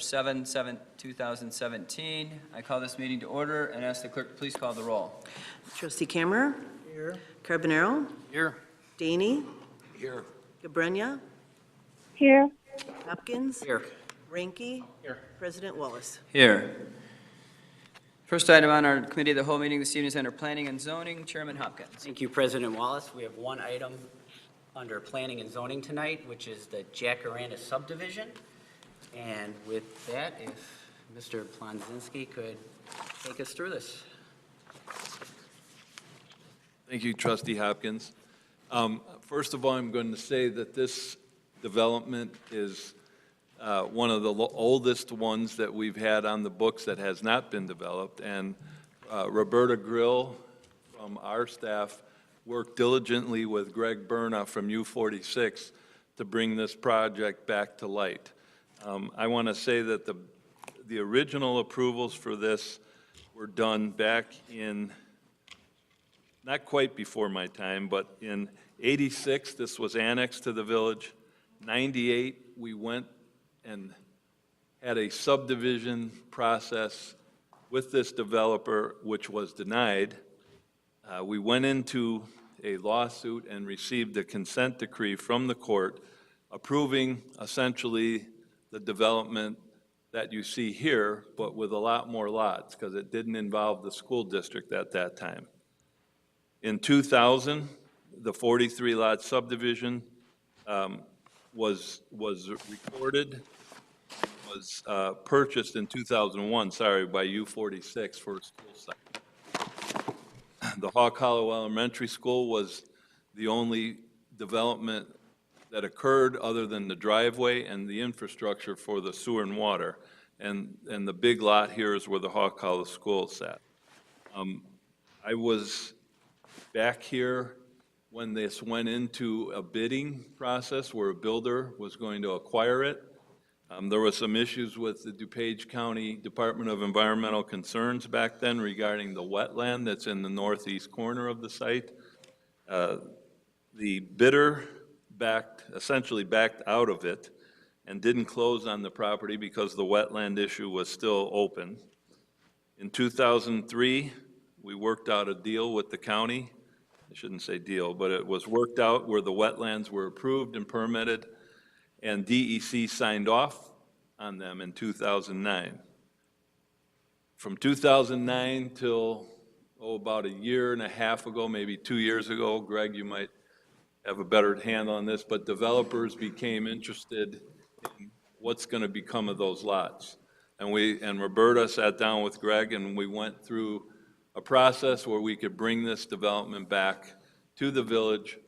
7/7/2017. I call this meeting to order and ask the clerk to please call the roll. Trustee Kammerer. Here. Carbonaro. Here. Deyne. Here. Gabrenya. Here. Hopkins. Here. Reinke. Here. President Wallace. Here. First item on our committee of the whole meeting this evening is under Planning and Zoning. Chairman Hopkins. Thank you, President Wallace. We have one item under Planning and Zoning tonight, which is the Jacaranda Subdivision. And with that, if Mr. Plonzinski could take us through this. Thank you, Trustee Hopkins. First of all, I'm going to say that this development is one of the oldest ones that we've had on the books that has not been developed. And Roberta Grill from our staff worked diligently with Greg Berna from U46 to bring this project back to light. I want to say that the original approvals for this were done back in, not quite before my time, but in '86, this was annexed to the village. '98, we went and had a subdivision process with this developer, which was denied. We went into a lawsuit and received a consent decree from the court approving essentially the development that you see here, but with a lot more lots, because it didn't involve the school district at that time. In 2000, the 43-lot subdivision was recorded, was purchased in 2001, by U46 for a school site. The Hawk Hollow Elementary School was the only development that occurred other than the driveway and the infrastructure for the sewer and water. And the big lot here is where the Hawk Hollow School sat. I was back here when this went into a bidding process where a builder was going to acquire it. There were some issues with the DuPage County Department of Environmental Concerns back then regarding the wetland that's in the northeast corner of the site. The bidder essentially backed out of it and didn't close on the property because the wetland issue was still open. In 2003, we worked out a deal with the county. I shouldn't say deal, but it was worked out where the wetlands were approved and permitted, and DEC signed off on them in 2009. From 2009 till, about a year and a half ago, maybe 2 years ago, Greg, you might have a better handle on this, but developers became interested in what's going to become of those lots. And Roberta sat down with Greg and we went through a process where we could bring this development back to the village,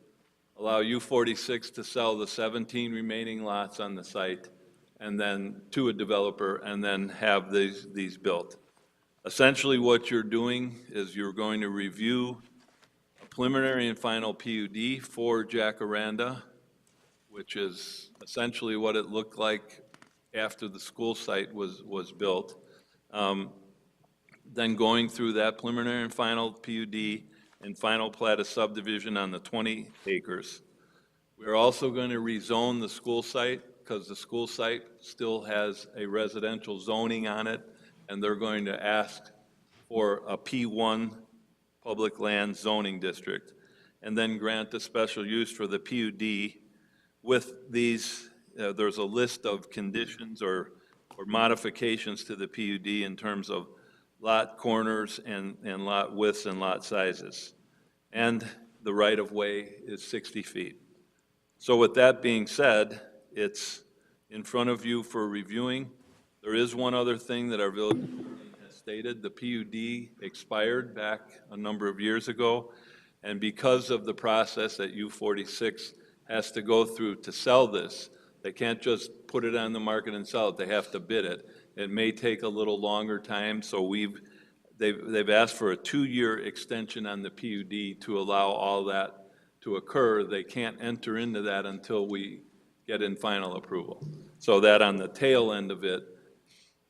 allow U46 to sell the 17 remaining lots on the site, and then to a developer, and then have these built. Essentially what you're doing is you're going to review a preliminary and final PUD for Jacaranda, which is essentially what it looked like after the school site was built. Then going through that preliminary and final PUD and final plat of subdivision on the 20 acres. We're also going to rezone the school site because the school site still has a residential zoning on it, and they're going to ask for a P1 public land zoning district, and then grant a special use for the PUD with these. There's a list of conditions or modifications to the PUD in terms of lot corners and lot widths and lot sizes. And the right-of-way is 60 feet. So with that being said, it's in front of you for reviewing. There is one other thing that our village has stated. The PUD expired back a number of years ago, and because of the process that U46 has to go through to sell this, they can't just put it on the market and sell it. They have to bid it. It may take a little longer time, so they've asked for a 2-year extension on the PUD to allow all that to occur. They can't enter into that until we get in final approval. So that on the tail end of it,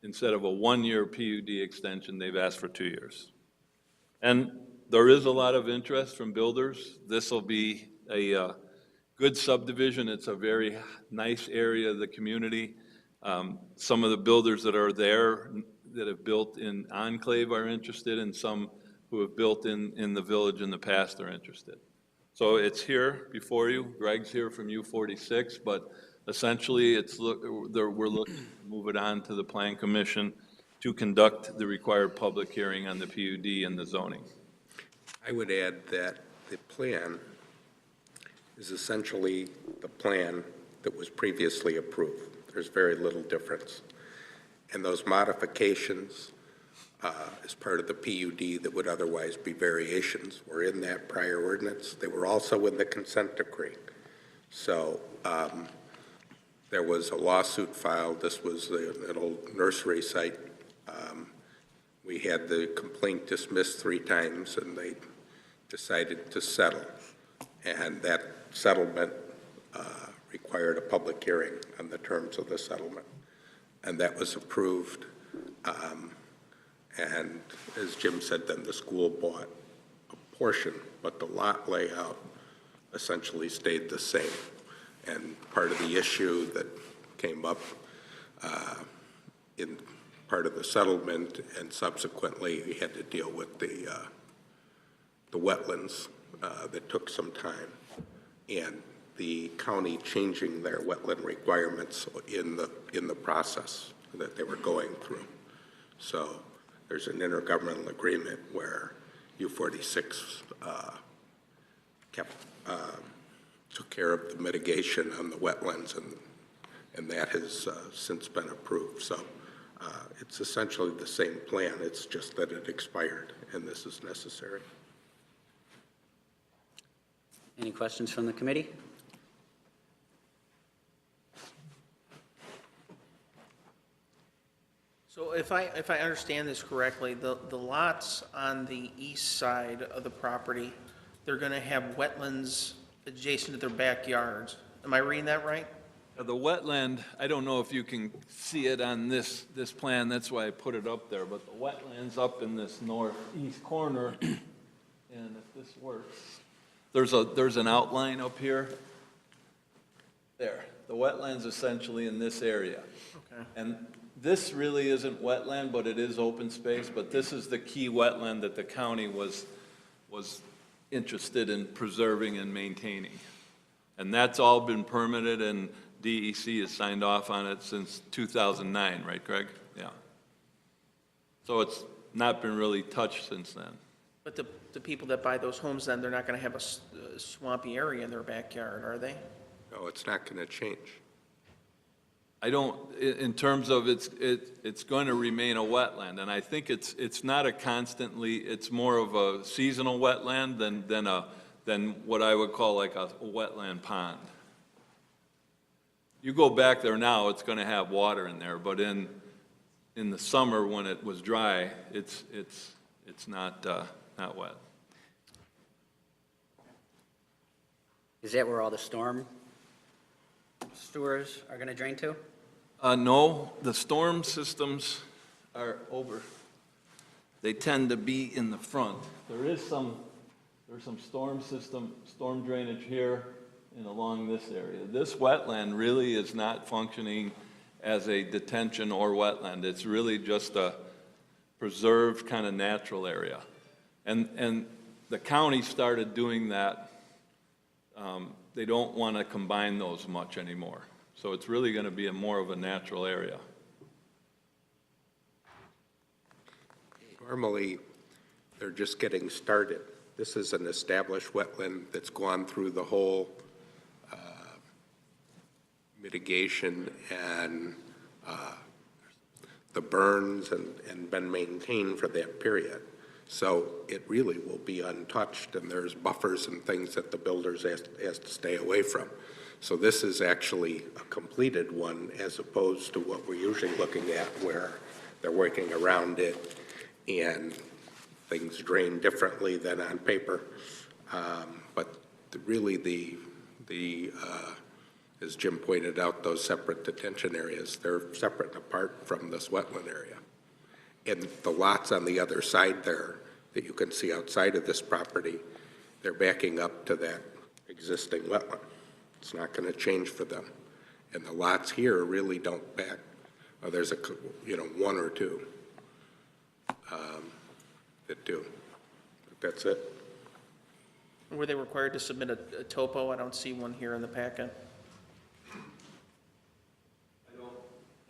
instead of a 1-year PUD extension, they've asked for 2 years. And there is a lot of interest from builders. This will be a good subdivision. It's a very nice area of the community. Some of the builders that are there that have built in Enclave are interested, and some who have built in the village in the past are interested. So it's here before you. Greg's here from U46, but essentially we're looking to move it on to the Plan Commission to conduct the required public hearing on the PUD and the zoning. I would add that the plan is essentially the plan that was previously approved. There's very little difference. And those modifications as part of the PUD that would otherwise be variations were in that prior ordinance. They were also in the consent decree. So there was a lawsuit filed. This was an old nursery site. We had the complaint dismissed 3 times, and they decided to settle. And that settlement required a public hearing on the terms of the settlement. And that was approved. And as Jim said, then the school bought a portion, but the lot layout essentially stayed the same. And part of the issue that came up in part of the settlement, and subsequently we had to deal with the wetlands that took some time, and the county changing their wetland requirements in the process that they were going through. So there's an intergovernmental agreement where U46 took care of the mitigation on the wetlands, and that has since been approved. So it's essentially the same plan. It's just that it expired, and this is necessary. Any questions from the committee? So if I understand this correctly, the lots on the east side of the property, they're going to have wetlands adjacent to their backyards. Am I reading that right? The wetland, I don't know if you can see it on this plan, that's why I put it up there, but the wetland's up in this northeast corner, and if this works, there's an outline up here. There, the wetland's essentially in this area. Okay. And this really isn't wetland, but it is open space, but this is the key wetland that the county was interested in preserving and maintaining. And that's all been permitted, and DEC has signed off on it since 2009, right, Greg? Yeah. So it's not been really touched since then. But the people that buy those homes, then, they're not going to have a swampy area in their backyard, are they? No, it's not going to change. I don't, in terms of it's going to remain a wetland, and I think it's not a constantly, it's more of a seasonal wetland than what I would call like a wetland pond. You go back there now, it's going to have water in there, but in the summer when it was dry, it's not wet. Is that where all the storm sewers are going to drain to? No, the storm systems are over. They tend to be in the front. There's some storm drainage here and along this area. This wetland really is not functioning as a detention or wetland. It's really just a preserved kind of natural area. And the county started doing that. They don't want to combine those much anymore. So it's really going to be more of a natural area. Normally, they're just getting started. This is an established wetland that's gone through the whole mitigation and the burns and been maintained for that period. So it really will be untouched, and there's buffers and things that the builders has to stay away from. So this is actually a completed one as opposed to what we're usually looking at where they're working around it and things drain differently than on paper. But really as Jim pointed out, those separate detention areas, they're separate and apart from this wetland area. And the lots on the other side there that you can see outside of this property, they're backing up to that existing wetland. It's not going to change for them. And the lots here really don't back There's one or two that do. That's it. Were they required to submit a topo? I don't see one here in the packet.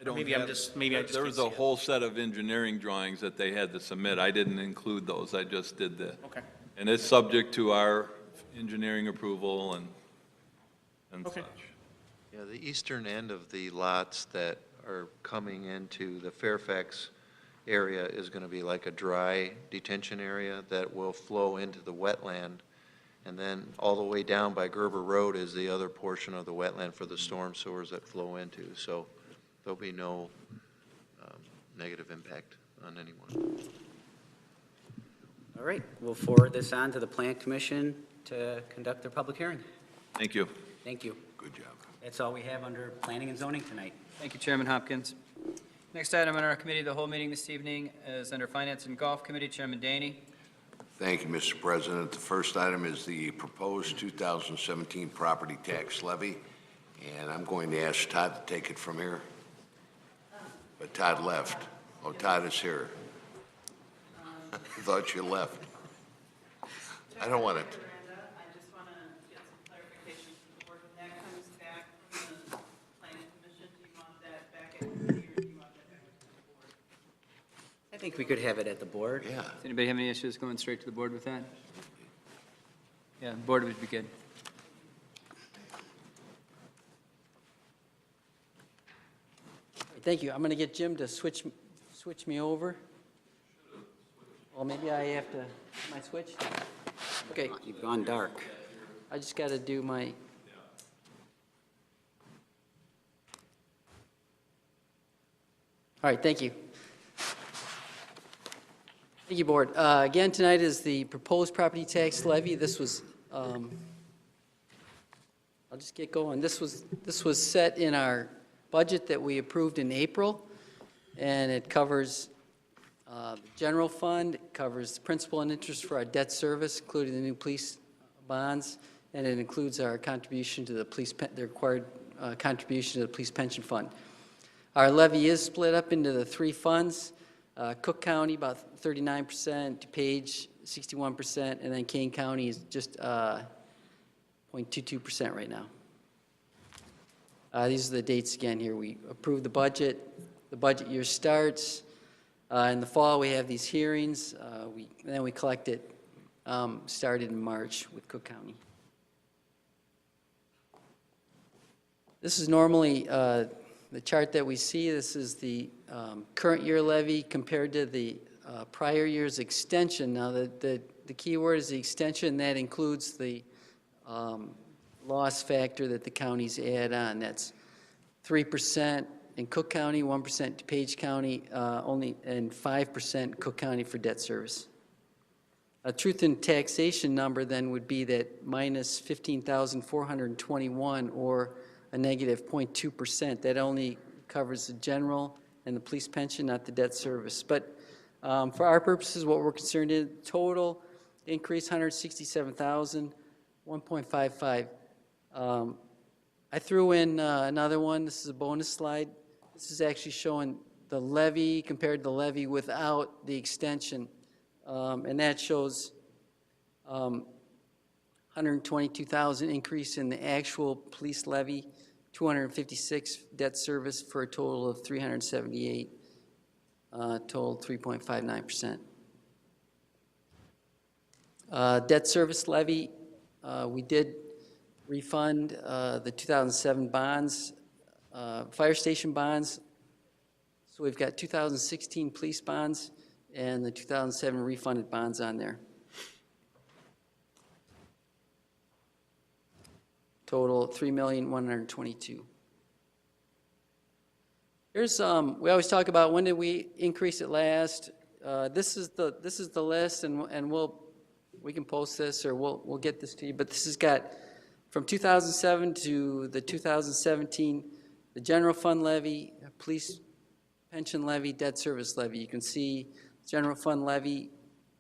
Maybe I just There can't was see a it. whole set of engineering drawings that they had to submit. I didn't include those, I just did the, Okay. and it's subject to our engineering approval and Okay. such. Yeah, the eastern end of the lots that are coming into the Fairfax area is going to be like a dry detention area that will flow into the wetland. And then all the way down by Gerber Road is the other portion of the wetland for the storm sewers that flow into. So there'll be no negative impact on anyone. All right, we'll forward this on to the Plan Commission to conduct their public hearing. Thank you. Thank you. Good job. That's all we have under Planning and Zoning tonight. Thank you, Chairman Hopkins. Next item on our committee of the whole meeting this evening is under Finance and Golf Committee, Chairman Deyne. Thank you, Mr. President. The first item is the proposed 2017 property tax levy, and I'm going to ask Todd to take it from here. But Todd left. Oh, Todd is here. Thought you left. I don't want it. Jacaranda, I just want to get some clarification from the board. When that comes back from the planning commission, do you want that back at committee or do you want that back to the board? I think we could have it at the board. Yeah. Does anybody have any issues going straight to the board with that? Yeah, the board would be good. Thank you. I'm going to get Jim to switch me over. Well, maybe I have to, am I switched? Okay, You've gone dark. I just got to do my. All right, thank you. Thank you, Board. Again, tonight is the proposed property tax levy. This was, I'll just get going. This was set in our budget that we approved in April, and it covers the general fund, it covers principal and interest for our debt service, including the new police bonds, and it includes our contribution to the police, the required contribution to the police pension fund. Our levy is split up into the three funds. Cook County, about 39%, DuPage, 61%, and then Kane County is just 0.22% right now. These are the dates again here. We approved the budget. The budget year starts. In the fall, we have these hearings. Then we collect it, started in March with Cook County. This is normally the chart that we see. This is the current year levy compared to the prior year's extension. Now, the key word is the extension. That includes the loss factor that the counties add on. That's 3% in Cook County, 1% DuPage County, and 5% Cook County for debt service. A truth in taxation number then would be that minus 15,421 or a negative 0.2%. That only covers the general and the police pension, not the debt service. But for our purposes, what we're concerned in, total increase 167,000, 1.55. I threw in another one. This is a bonus slide. This is actually showing the levy compared to the levy without the extension. And that shows 122,000 increase in the actual police levy, 256 debt service for a total of 378, total 3.59%. Debt service levy, we did refund the 2007 bonds, fire station bonds. So we've got 2016 police bonds and the 2007 refunded bonds on there. Total $3,122,000. Here's we always talk about when did we increase it last. This is the list, and we can post this or we'll get this to you. But this has got from 2007 to the 2017 the general fund levy, police pension levy, debt service levy. You can see general fund levy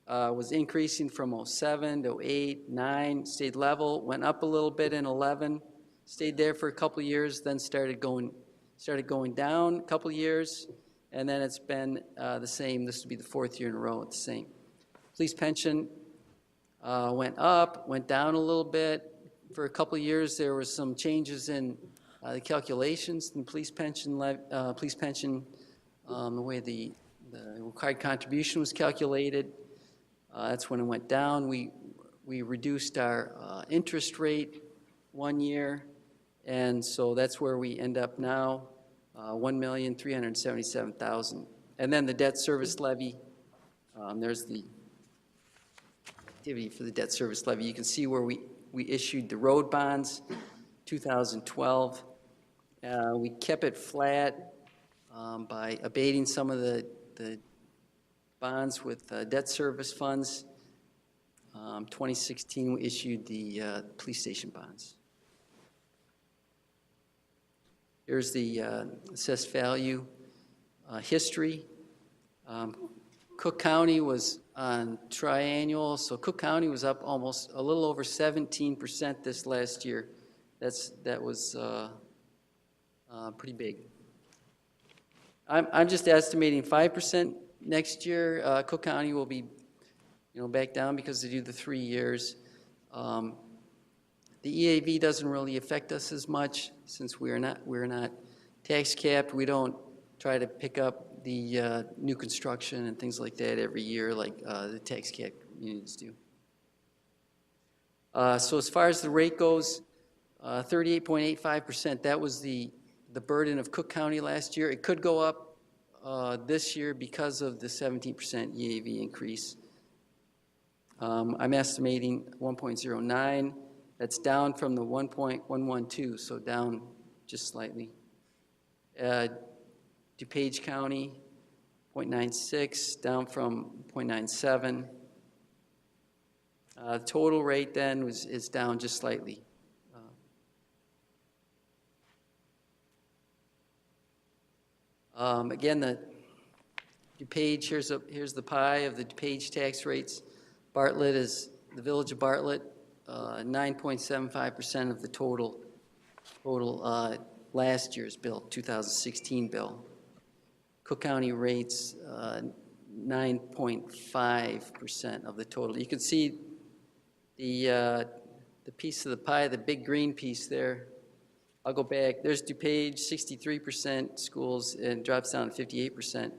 was increasing from 07 to 08, 9, stayed level, went up a little bit in 11, stayed there for a couple of years, then started going started going down a couple of years, and then it's been the same. This would be the fourth year in a row it's the same. Police pension went up, went down a little bit. For a couple of years, there was some changes in the calculations in police pension, the way the required contribution was calculated. That's when it went down. We reduced our interest rate 1 year, and so that's where we end up now, $1,377,000. And then the debt service levy, there's the activity for the debt service levy. You can see where we issued the road bonds, 2012. We kept it flat by abating some of the bonds with debt service funds. 2016, we issued the police station bonds. Here's the assessed value history. Cook County was on triannual, so Cook County was up almost a little over 17% this last year. That was pretty big. I'm just estimating 5% next year. Cook County will be, back down because they do the 3 years. The EAV doesn't really affect us as much since we're not tax capped. We don't try to pick up the new construction and things like that every year like the tax cap units do. So as far as the rate goes, 38.85%, that was the burden of Cook County last year. It could go up this year because of the 17% EAV increase. I'm estimating 1.09. That's down from the 1.112, so down just slightly. DuPage County, 0.96, down from 0.97. The total rate then is down just slightly. Again, the DuPage, here's the pie of the DuPage tax rates. Bartlett is, the village of Bartlett, 9.75% of the total last year's bill, 2016 bill. Cook County rates 9.5% of the total. You can see the piece of the pie, the big green piece there. I'll go back. There's DuPage, 63% schools, and drops down to 58%.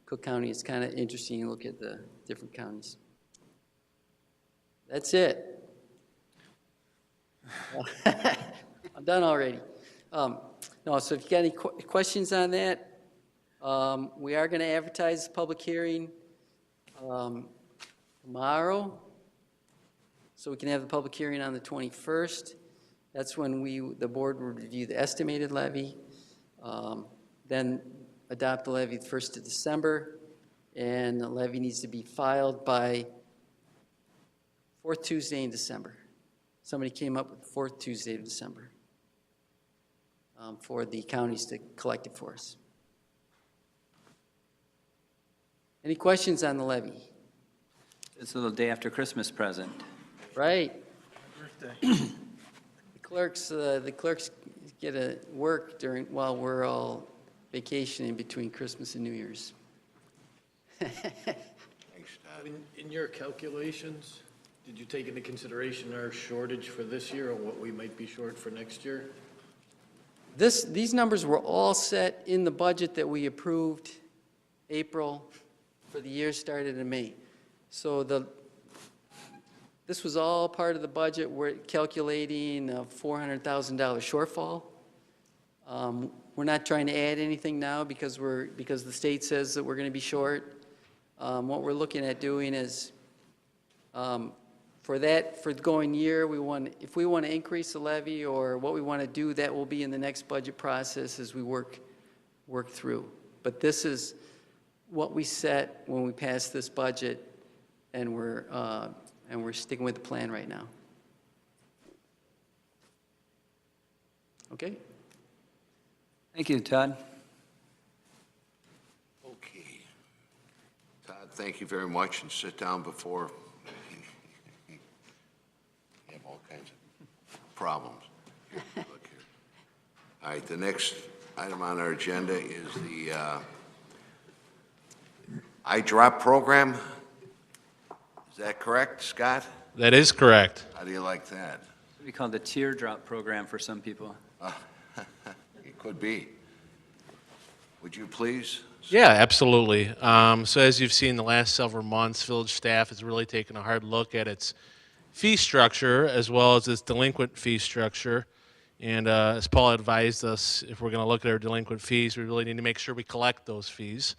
Cook County is kind of interesting. You look at the different counties. That's it. I'm done already. No, so if you got any questions on that, we are going to advertise the public hearing tomorrow, so we can have the public hearing on the 21st. That's when the board will review the estimated levy, then adopt the levy the 1st of December, and the levy needs to be filed by 4th Tuesday in December. Somebody came up with the 4th Tuesday of December for the counties to collect it for us. Any questions on the levy? It's a little day after Christmas present. Right. The clerks get to work while we're all vacationing between Christmas and New Year's. Thanks, Todd. In your calculations, did you take into consideration our shortage for this year or what we might be short for next year? These numbers were all set in the budget that we approved April for the year started in May. So this was all part of the budget. We're calculating a $400,000 shortfall. We're not trying to add anything now because the state says that we're going to be short. What we're looking at doing is for the going year, if we want to increase the levy or what we want to do, that will be in the next budget process as we work through. But this is what we set when we passed this budget, and we're sticking with the plan right now. Okay? Thank you, Todd. Okay. Todd, thank you very much, and sit down before you have all kinds of problems. Here, look here. All right, the next item on our agenda is the IDROP Program. Is that correct, Scott? That is correct. How do you like that? We call it the teardrop program for some people. It could be. Would you please? Yeah, absolutely. So as you've seen the last several months, village staff has really taken a hard look at its fee structure as well as its delinquent fee structure. And as Paul advised us, if we're going to look at our delinquent fees, we really need to make sure we collect those fees.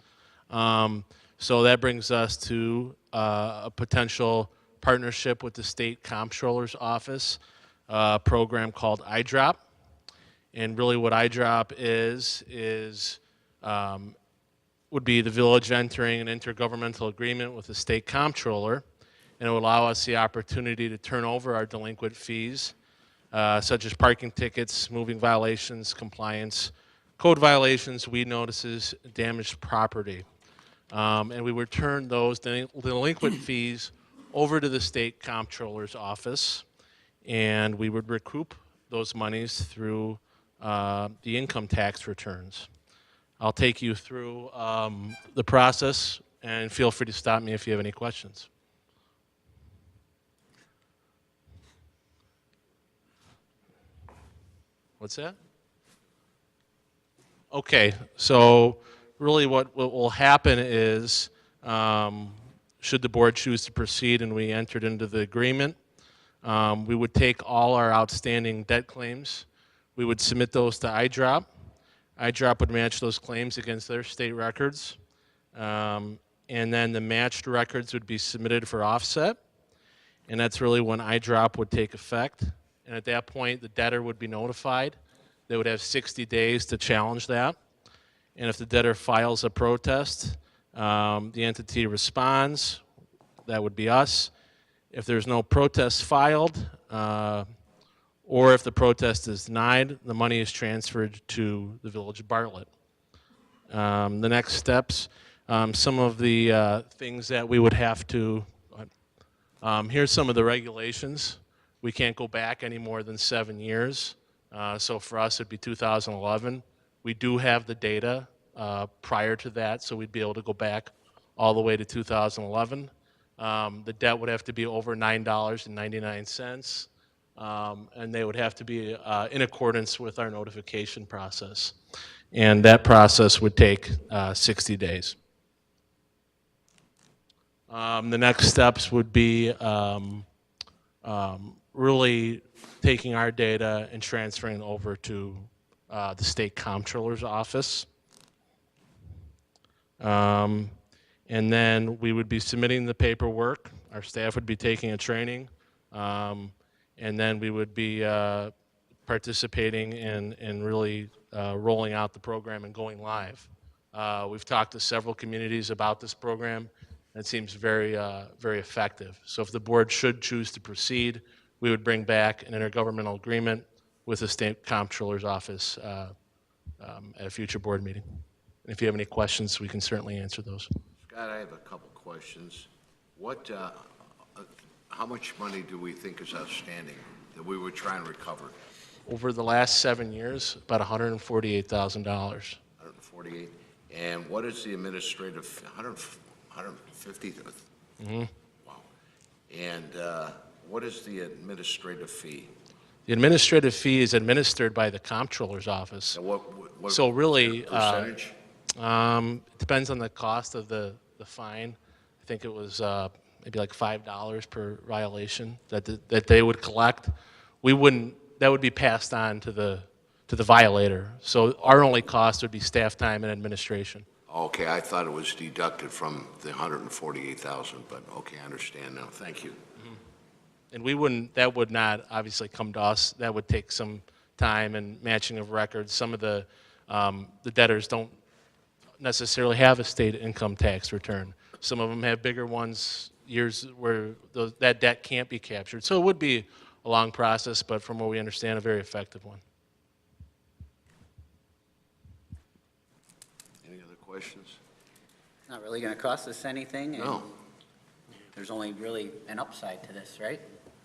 So that brings us to a potential partnership with the State Comptroller's Office, a program called IDROP. And really what IDROP is would be the village entering an intergovernmental agreement with the State Comptroller, and it would allow us the opportunity to turn over our delinquent fees, such as parking tickets, moving violations, compliance, code violations, weed notices, damaged property. And we would turn those delinquent fees over to the State Comptroller's Office, and we would recoup those monies through the income tax returns. I'll take you through the process, and feel free to stop me if you have any questions. What's that? Okay, so really what will happen is, should the board choose to proceed and we entered into the agreement, we would take all our outstanding debt claims, we would submit those to IDROP. IDROP would match those claims against their state records, and then the matched records would be submitted for offset, and that's really when IDROP would take effect. And at that point, the debtor would be notified. They would have 60 days to challenge that. And if the debtor files a protest, the entity responds. That would be us. If there's no protest filed, or if the protest is denied, the money is transferred to the village of Bartlett. The next steps, some of the things that we would have to, here's some of the regulations. We can't go back any more than 7 years. So for us, it'd be 2011. We do have the data prior to that, so we'd be able to go back all the way to 2011. The debt would have to be over $9.99, and they would have to be in accordance with our notification process. And that process would take 60 days. The next steps would be really taking our data and transferring it over to the State Comptroller's Office. And then we would be submitting the paperwork. Our staff would be taking a training. And then we would be participating in really rolling out the program and going live. We've talked to several communities about this program. And it seems very, very effective. So if the board should choose to proceed, we would bring back an intergovernmental agreement with the State Comptroller's Office at a future board meeting. And if you have any questions, we can certainly answer those. Scott, I have a couple questions. How much money do we think is outstanding that we would try and recover? Over the last 7 years, about $148,000. 148. And what is the administrative, 150? Mm-hmm. Wow. And what is the administrative fee? The administrative fee is administered by the Comptroller's Office. And what So really, percentage? it depends on the cost of the fine. I think it was maybe like $5 per violation that they would collect. We wouldn't. That would be passed on to the violator. So our only cost would be staff time and administration. Okay, I thought it was deducted from the 148,000, but okay, I understand now. Thank you. And we wouldn't. That would not obviously come to us. That would take some time and matching of records. Some of the debtors don't necessarily have a state income tax return. Some of them have bigger ones, years where that debt can't be captured. So it would be a long process, but from what we understand, a very effective one. Any other questions? It's not really going to cost us anything. And No. there's only really an upside to this, right?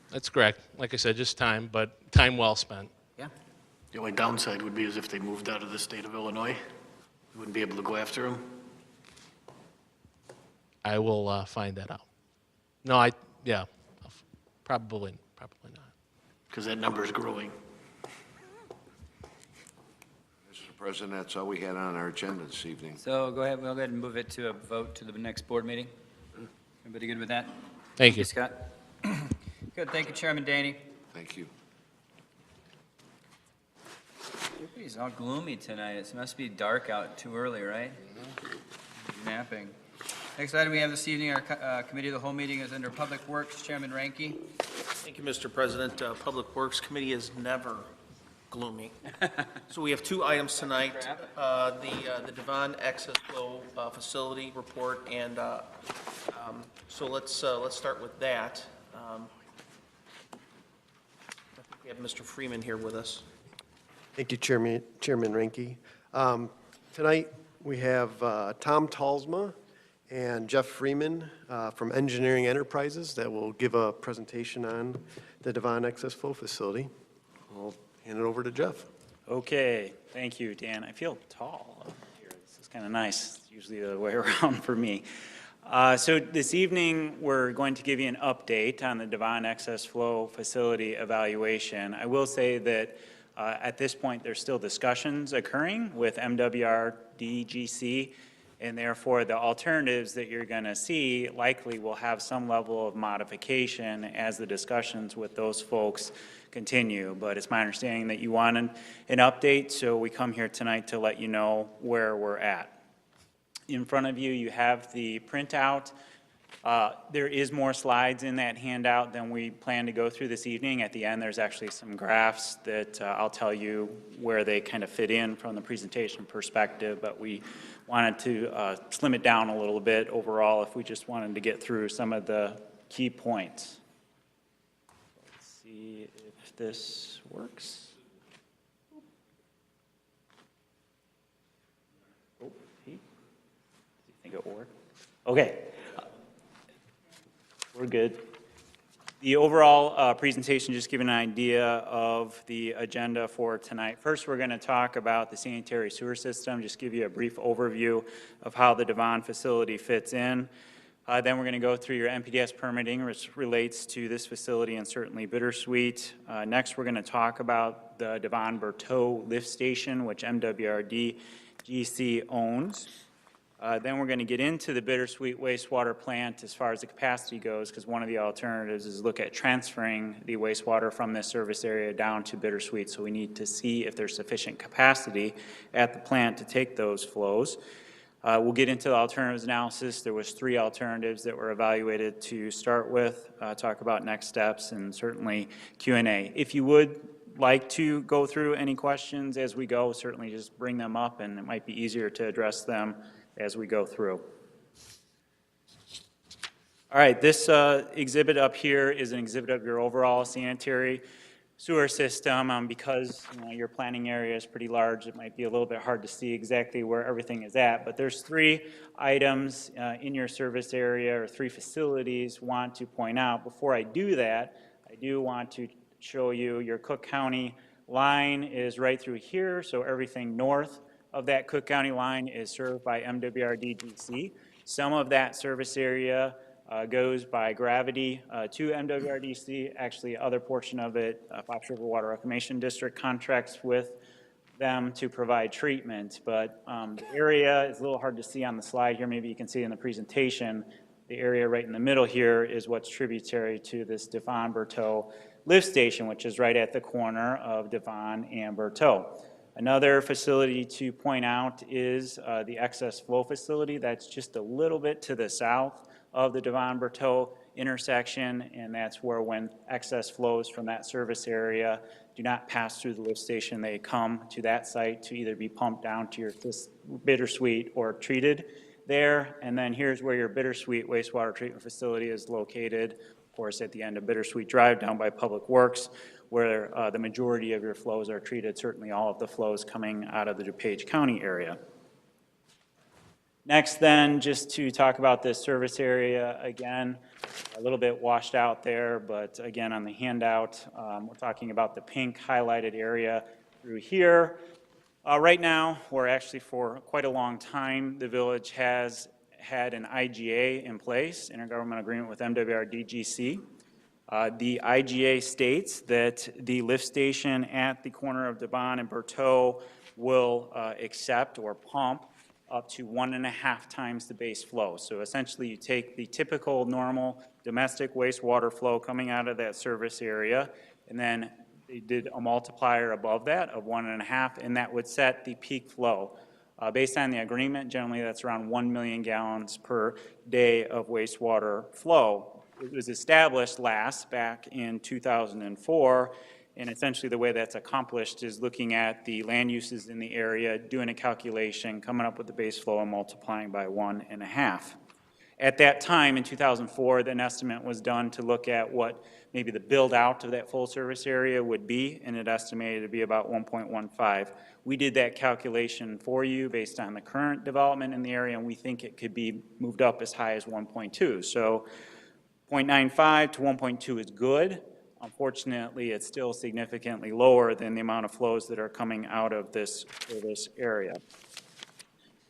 That's correct. Like I said, just time, but time well spent. Yeah. The only downside would be is if they moved out of the state of Illinois, we wouldn't be able to go after them. I will find that out. No, yeah, probably not. Because that number is growing. Mr. President, that's all we had on our agenda this evening. So we'll go ahead and move it to a vote to the next board meeting. Everybody good with that? Thank you. Scott. Good, thank you, Chairman Deyne. Thank you. Everybody's all gloomy tonight. It must be dark out too early, right? Napping. Next item we have this evening, our Committee of the Whole meeting is under Public Works, Chairman Reinke. Thank you, Mr. President. Public Works Committee is never gloomy. So we have two items tonight, the Devon Access Flow Facility Report, and so let's start with that. I think we have Mr. Freeman here with us. Thank you, Chairman Reinke. Tonight, we have Tom Talsma and Jeff Freeman from Engineering Enterprises that will give a presentation on the Devon Access Flow Facility. I'll hand it over to Jeff. Okay, thank you, Dan. I feel tall up here. This is kind of nice. It's usually the other way around for me. So this evening, we're going to give you an update on the Devon Access Flow Facility evaluation. I will say that at this point, there's still discussions occurring with MWR-DGC, and therefore the alternatives that you're going to see likely will have some level of modification as the discussions with those folks continue. But it's my understanding that you want an update, so we come here tonight to let you know where we're at. In front of you, you have the printout. There is more slides in that handout than we plan to go through this evening. At the end, there's actually some graphs that I'll tell you where they kind of fit in from the presentation perspective, but we wanted to slim it down a little bit overall if we just wanted to get through some of the key points. Let's see if this works. Oh, Pete, do you think it will work? Okay. We're good. The overall presentation, just giving an idea of the agenda for tonight. First, we're going to talk about the sanitary sewer system, just give you a brief overview of how the Devon facility fits in. Then we're going to go through your NPDES permitting, which relates to this facility and certainly Bittersweet. Next, we're going to talk about the Devon Berteau lift station, which MWR-DGC owns. Then we're going to get into the Bittersweet wastewater plant as far as the capacity goes, because one of the alternatives is look at transferring the wastewater from this service area down to Bittersweet. So we need to see if there's sufficient capacity at the plant to take those flows. We'll get into the alternatives analysis. There was 3 alternatives that were evaluated to start with, talk about next steps, and certainly Q&A. If you would like to go through any questions as we go, certainly just bring them up, and it might be easier to address them as we go through. All right, this exhibit up here is an exhibit of your overall sanitary sewer system. Because your planning area is pretty large, it might be a little bit hard to see exactly where everything is at, but there's 3 items in your service area, or 3 facilities want to point out. Before I do that, I do want to show you your Cook County line is right through here, so everything north of that Cook County line is served by MWR-DGC. Some of that service area goes by gravity to MWR-DGC. Actually, other portion of it, Fox River Water Reclamation District contracts with them to provide treatment. But the area is a little hard to see on the slide here. Maybe you can see it in the presentation. The area right in the middle here is what's tributary to this Devon Berteau lift station, which is right at the corner of Devon and Berteau. Another facility to point out is the excess flow facility. That's just a little bit to the south of the Devon Berteau intersection, and that's where when excess flows from that service area do not pass through the lift station, they come to that site to either be pumped down to your Bittersweet or treated there. And then here's where your Bittersweet wastewater treatment facility is located, of course, at the end of Bittersweet Drive down by Public Works, where the majority of your flows are treated, certainly all of the flows coming out of the DuPage County area. Next then, just to talk about this service area again, a little bit washed out there, but again on the handout, we're talking about the pink highlighted area. through here. Right now, or actually for quite a long time, the village has had an IGA in place, intergovernmental agreement with MWRDGC. The IGA states that the lift station at the corner of Devon and Berteau will accept or pump up to 1.5 times the base flow. So essentially, you take the typical normal domestic wastewater flow coming out of that service area, and then they did a multiplier above that of 1.5, and that would set the peak flow. Based on the agreement, generally that's around 1 million gallons per day of wastewater flow. It was established last back in 2004, and essentially the way that's accomplished is looking at the land uses in the area, doing a calculation, coming up with the base flow and multiplying by 1.5. At that time, in 2004, an estimate was done to look at what maybe the build out of that full service area would be, and it estimated to be about 1.15. We did that calculation for you based on the current development in the area, and we think it could be moved up as high as 1.2. So 0.95 to 1.2 is good. Unfortunately, it's still significantly lower than the amount of flows that are coming out of this area.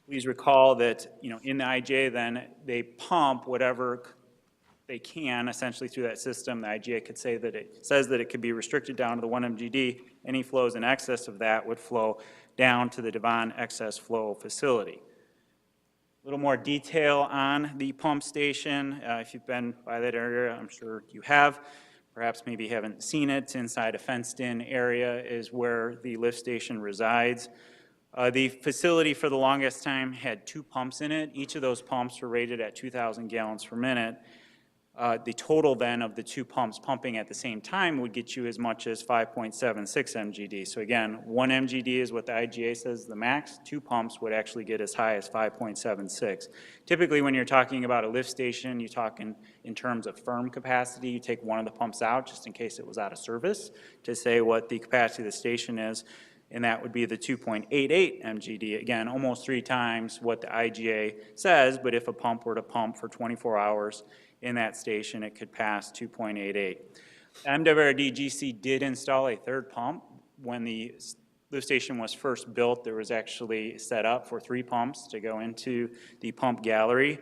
Please recall that, in the IGA, then they pump whatever they can essentially through that system. The IGA could say that it says that it could be restricted down to the 1 MGD. Any flows in excess of that would flow down to the Devon excess flow facility. A little more detail on the pump station. If you've been by that area, I'm sure you have. Perhaps maybe you haven't seen it. Inside a fenced-in area is where the lift station resides. The facility for the longest time had 2 pumps in it. Each of those pumps were rated at 2,000 gallons per minute. The total then of the 2 pumps pumping at the same time would get you as much as 5.76 MGD. So again, 1 MGD is what the IGA says the max. 2 pumps would actually get as high as 5.76. Typically, when you're talking about a lift station, you talk in terms of firm capacity. You take one of the pumps out just in case it was out of service to say what the capacity of the station is, and that would be the 2.88 MGD. Again, almost 3 times what the IGA says, but if a pump were to pump for 24 hours in that station, it could pass 2.88. MWRDGC did install a 3rd pump. When the lift station was first built, there was actually set up for 3 pumps to go into the pump gallery.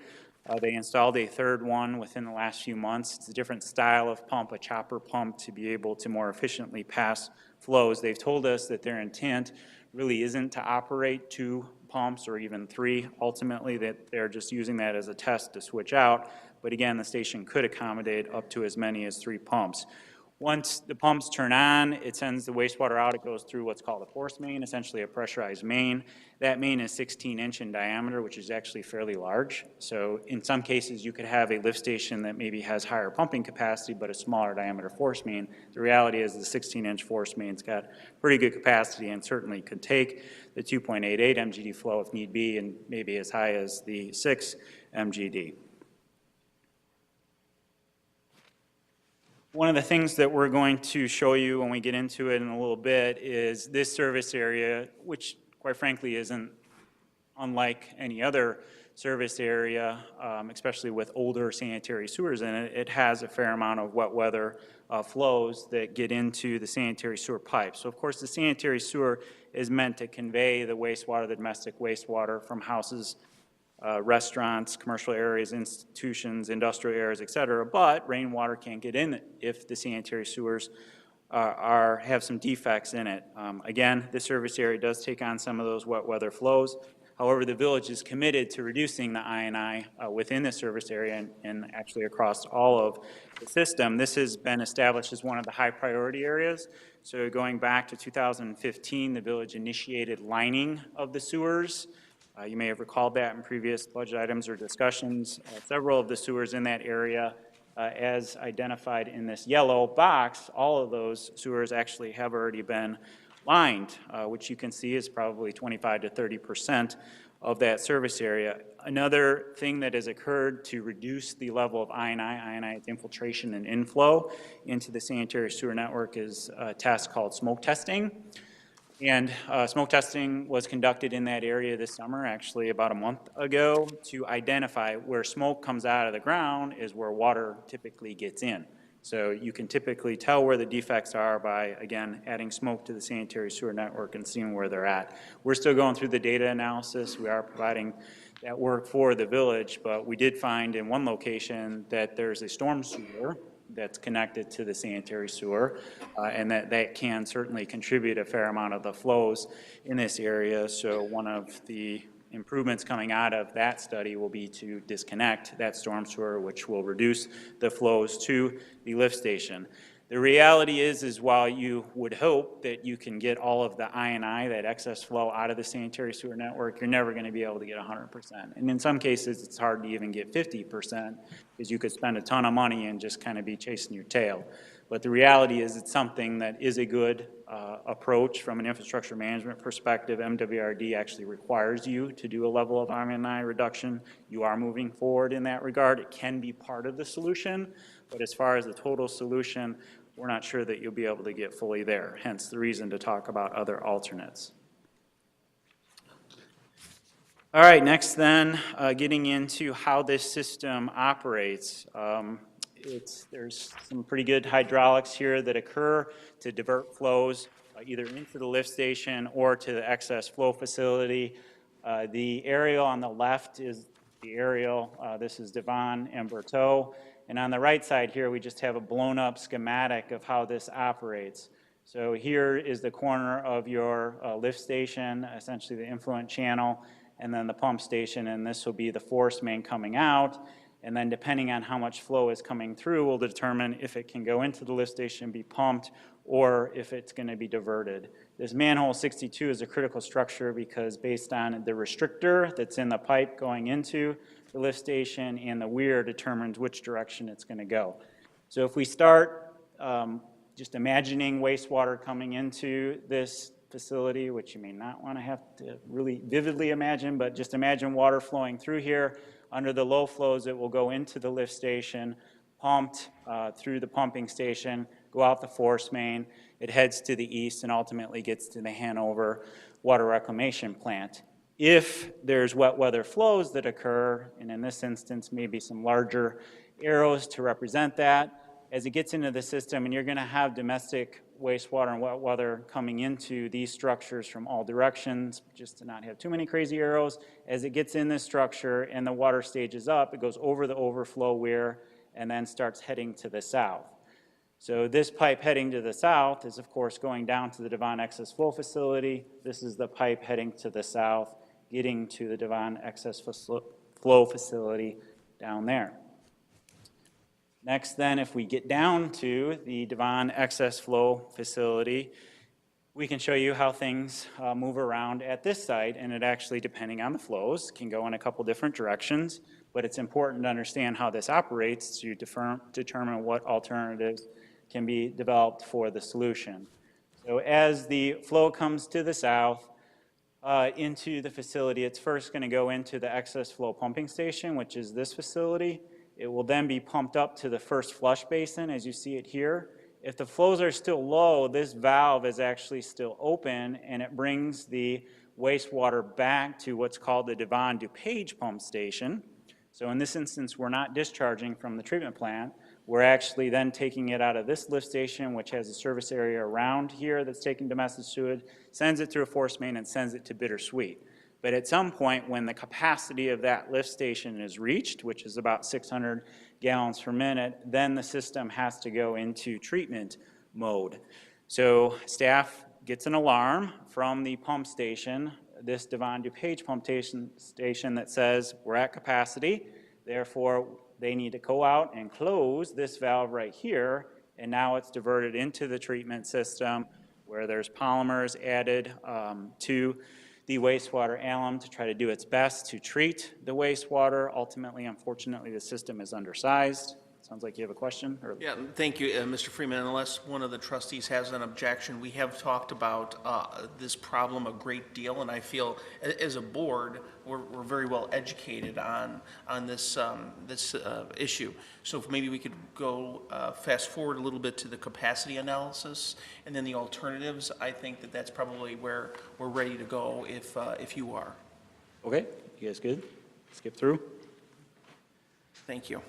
They installed a 3rd one within the last few months. It's a different style of pump, a chopper pump, to be able to more efficiently pass flows. They've told us that their intent really isn't to operate 2 pumps or even 3 ultimately, that they're just using that as a test to switch out. But again, the station could accommodate up to as many as 3 pumps. Once the pumps turn on, it sends the wastewater out. It goes through what's called a force main, essentially a pressurized main. That main is 16-inch in diameter, which is actually fairly large. So in some cases, you could have a lift station that maybe has higher pumping capacity, but a smaller diameter force main. The reality is the 16-inch force main's got pretty good capacity and certainly could take the 2.88 MGD flow if need be, and maybe as high as the 6 MGD. One of the things that we're going to show you when we get into it in a little bit is this service area, which quite frankly isn't unlike any other service area, especially with older sanitary sewers in it. It has a fair amount of wet weather flows that get into the sanitary sewer pipes. So of course the sanitary sewer is meant to convey the wastewater, the domestic wastewater from houses, restaurants, commercial areas, institutions, industrial areas, et cetera, but rainwater can't get in if the sanitary sewers have some defects in it. Again, this service area does take on some of those wet weather flows. However, the village is committed to reducing the I&I within the service area and actually across all of the system. This has been established as one of the high priority areas. So going back to 2015, the village initiated lining of the sewers. You may have recalled that in previous budget items or discussions. Several of the sewers in that area, as identified in this yellow box, all of those sewers actually have already been lined, which you can see is probably 25 to 30% of that service area. Another thing that has occurred to reduce the level of I&I infiltration and inflow into the sanitary sewer network is a test called smoke testing. And smoke testing was conducted in that area this summer, actually about a month ago, to identify where smoke comes out of the ground is where water typically gets in. So you can typically tell where the defects are by, again, adding smoke to the sanitary sewer network and seeing where they're at. We're still going through the data analysis. We are providing that work for the village, but we did find in one location that there's a storm sewer that's connected to the sanitary sewer, and that can certainly contribute a fair amount of the flows in this area. So one of the improvements coming out of that study will be to disconnect that storm sewer, which will reduce the flows to the lift station. The reality is while you would hope that you can get all of the I&I, that excess flow, out of the sanitary sewer network, you're never going to be able to get 100%. And in some cases, it's hard to even get 50%, because you could spend a ton of money and just kind of be chasing your tail. But the reality is it's something that is a good approach from an infrastructure management perspective. MWRD actually requires you to do a level of I&I reduction. You are moving forward in that regard. It can be part of the solution, but as far as the total solution, we're not sure that you'll be able to get fully there, hence the reason to talk about other alternates. All right, next then, getting into how this system operates. There's some pretty good hydraulics here that occur to divert flows either into the lift station or to the excess flow facility. The aerial on the left is the aerial. This is Devon and Berteau. And on the right side here, we just have a blown up schematic of how this operates. So here is the corner of your lift station, essentially the influent channel, and then the pump station, and this will be the force main coming out. And then depending on how much flow is coming through will determine if it can go into the lift station and be pumped or if it's going to be diverted. This manhole 62 is a critical structure because based on the restrictor that's in the pipe going into the lift station and the weir determines which direction it's going to go. So if we start just imagining wastewater coming into this facility, which you may not want to have to really vividly imagine, but just imagine water flowing through here. Under the low flows, it will go into the lift station, pumped through the pumping station, go out the force main. It heads to the east and ultimately gets to the Hanover Water Reclamation Plant. If there's wet weather flows that occur, and in this instance, maybe some larger arrows to represent that, as it gets into the system, and you're going to have domestic wastewater and wet weather coming into these structures from all directions, just to not have too many crazy arrows. As it gets in this structure and the water stages up, it goes over the overflow weir and then starts heading to the south. So this pipe heading to the south is, of course, going down to the Devon Excess Flow Facility. This is the pipe heading to the south, getting to the Devon Excess Flow Facility down there. Next then, if we get down to the Devon Excess Flow Facility, we can show you how things move around at this site, and it actually, depending on the flows, can go in a couple different directions, but it's important to understand how this operates to determine what alternatives can be developed for the solution. So as the flow comes to the south into the facility, it's first going to go into the excess flow pumping station, which is this facility. It will then be pumped up to the first flush basin, as you see it here. If the flows are still low, this valve is actually still open, and it brings the wastewater back to what's called the Devon DuPage pump station. So in this instance, we're not discharging from the treatment plant. We're actually then taking it out of this lift station, which has a service area around here that's taking domestic sewage, sends it through a force main, and sends it to Bittersweet. But at some point, when the capacity of that lift station is reached, which is about 600 gallons per minute, then the system has to go into treatment mode. So staff gets an alarm from the pump station, this Devon DuPage pump station that says we're at capacity, therefore they need to go out and close this valve right here, and now it's diverted into the treatment system where there's polymers added to the wastewater alum to try to do its best to treat the wastewater. Ultimately, unfortunately, the system is undersized. Sounds like you have a question? Yeah, thank you, Mr. Freeman. Unless one of the trustees has an objection, we have talked about this problem a great deal, and I feel as a board, we're very well educated on this issue. So if maybe we could go fast forward a little bit to the capacity analysis and then the alternatives. I think that's probably where we're ready to go if you are. Okay, you guys good? Skip through. Thank you.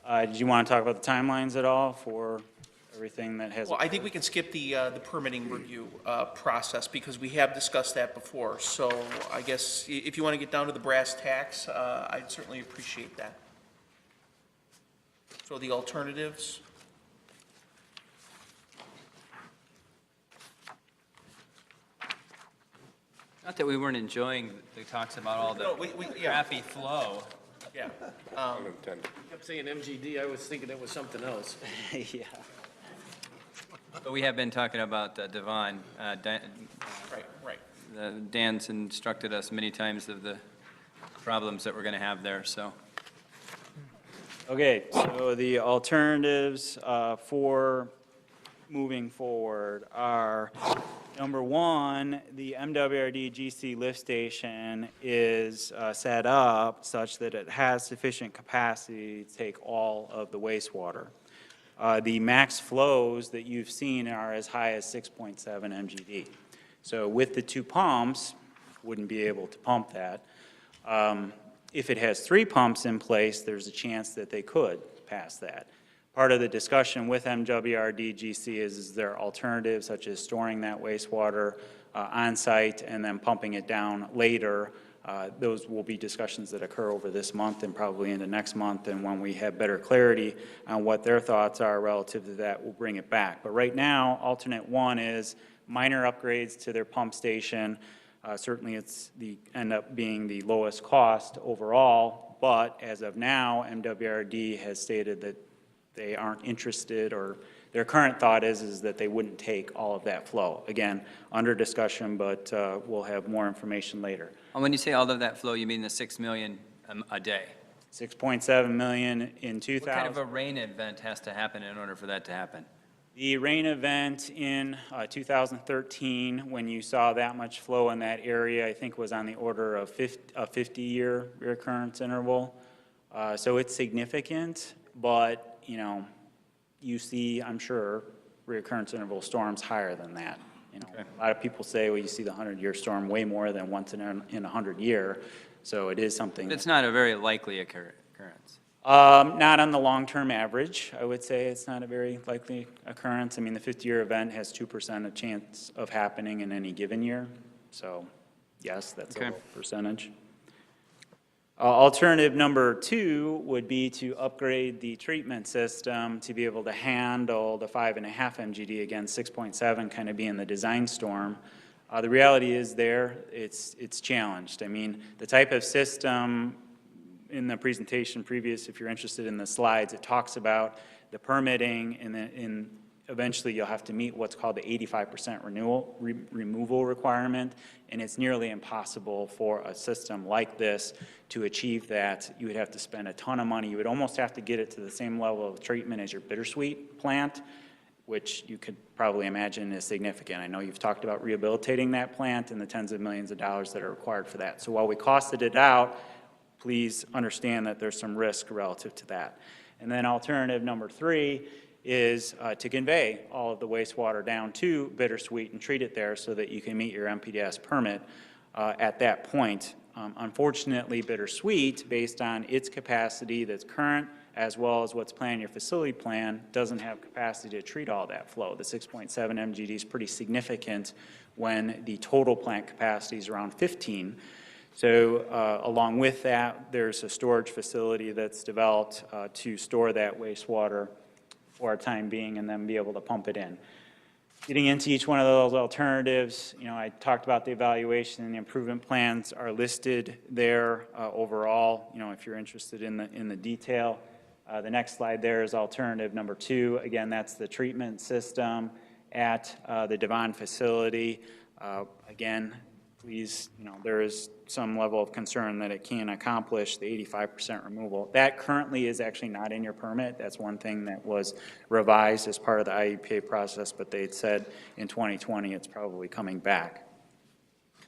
Did you want to talk about the timelines at all for everything that has? Well, I think we can skip the permitting review process because we have discussed that before. So I guess if you want to get down to the brass tacks, I'd certainly appreciate that. So the alternatives. Not that we weren't enjoying the talks about all No, the yeah. crappy flow. Yeah. Unintended. You kept saying MGD, I was thinking it was something else. Yeah. But we have been talking about Devon. Right. Dan's instructed us many times of the problems that we're going to have there, so. Okay, so the alternatives for moving forward are, number one, the MWRD GC lift station is set up such that it has sufficient capacity to take all of the wastewater. The max flows that you've seen are as high as 6.7 MGD. So with the 2 pumps, wouldn't be able to pump that. If it has 3 pumps in place, there's a chance that they could pass that. Part of the discussion with MWRD GC is there alternatives such as storing that wastewater on site and then pumping it down later. Those will be discussions that occur over this month and probably into next month, and when we have better clarity on what their thoughts are relative to that, we'll bring it back. But right now, alternate 1 is minor upgrades to their pump station. Certainly it's end up being the lowest cost overall, but as of now, MWRD has stated that they aren't interested, or their current thought is that they wouldn't take all of that flow. Again, under discussion, but we'll have more information later. And when you say all of that flow, you mean the 6 million a day? 6.7 million in 2000. What kind of a rain event has to happen in order for that to happen? The rain event in 2013, when you saw that much flow in that area, I think was on the order of a 50-year recurrence interval. So it's significant, but you know, you see, I'm sure, recurrence interval storms higher than that. You know, a lot of people say, well, you see the 100-year storm way more than once in a 100-year. So it is something. But it's not a very likely occurrence. Not on the long-term average. I would say it's not a very likely occurrence. I mean, the 50-year event has 2% of chance of happening in any given year. So, yes, that's a low percentage. Alternative number 2 would be to upgrade the treatment system to be able to handle the 5.5 MGD, again, 6.7 kind of being the design storm. The reality is it's challenged. I mean, the type of system in the presentation previous, if you're interested in the slides, it talks about the permitting, and eventually you'll have to meet what's called the 85% removal requirement, and it's nearly impossible for a system like this to achieve that. You would have to spend a ton of money. You would almost have to get it to the same level of treatment as your bittersweet plant, which you could probably imagine is significant. I know you've talked about rehabilitating that plant and the tens of millions of dollars that are required for that. So while we costed it out, please understand that there's some risk relative to that. And then alternative number 3 is to convey all of the wastewater down to bittersweet and treat it there so that you can meet your MPDS permit at that point. Unfortunately, bittersweet, based on its capacity that's current as well as what's planned in your facility plan, doesn't have capacity to treat all that flow. The 6.7 MGD is pretty significant when the total plant capacity is around 15. So along with that, there's a storage facility that's developed to store that wastewater for a time being and then be able to pump it in. Getting into each one of those alternatives, you know, I talked about the evaluation and the improvement plans are listed there overall, you know, if you're interested in the detail. The next slide there is alternative number 2. Again, that's the treatment system at the Devon facility. Again, please, you know, there is some level of concern that it can accomplish the 85% removal. That currently is actually not in your permit. That's one thing that was revised as part of the IEPA process, but they had said in 2020 it's probably coming back.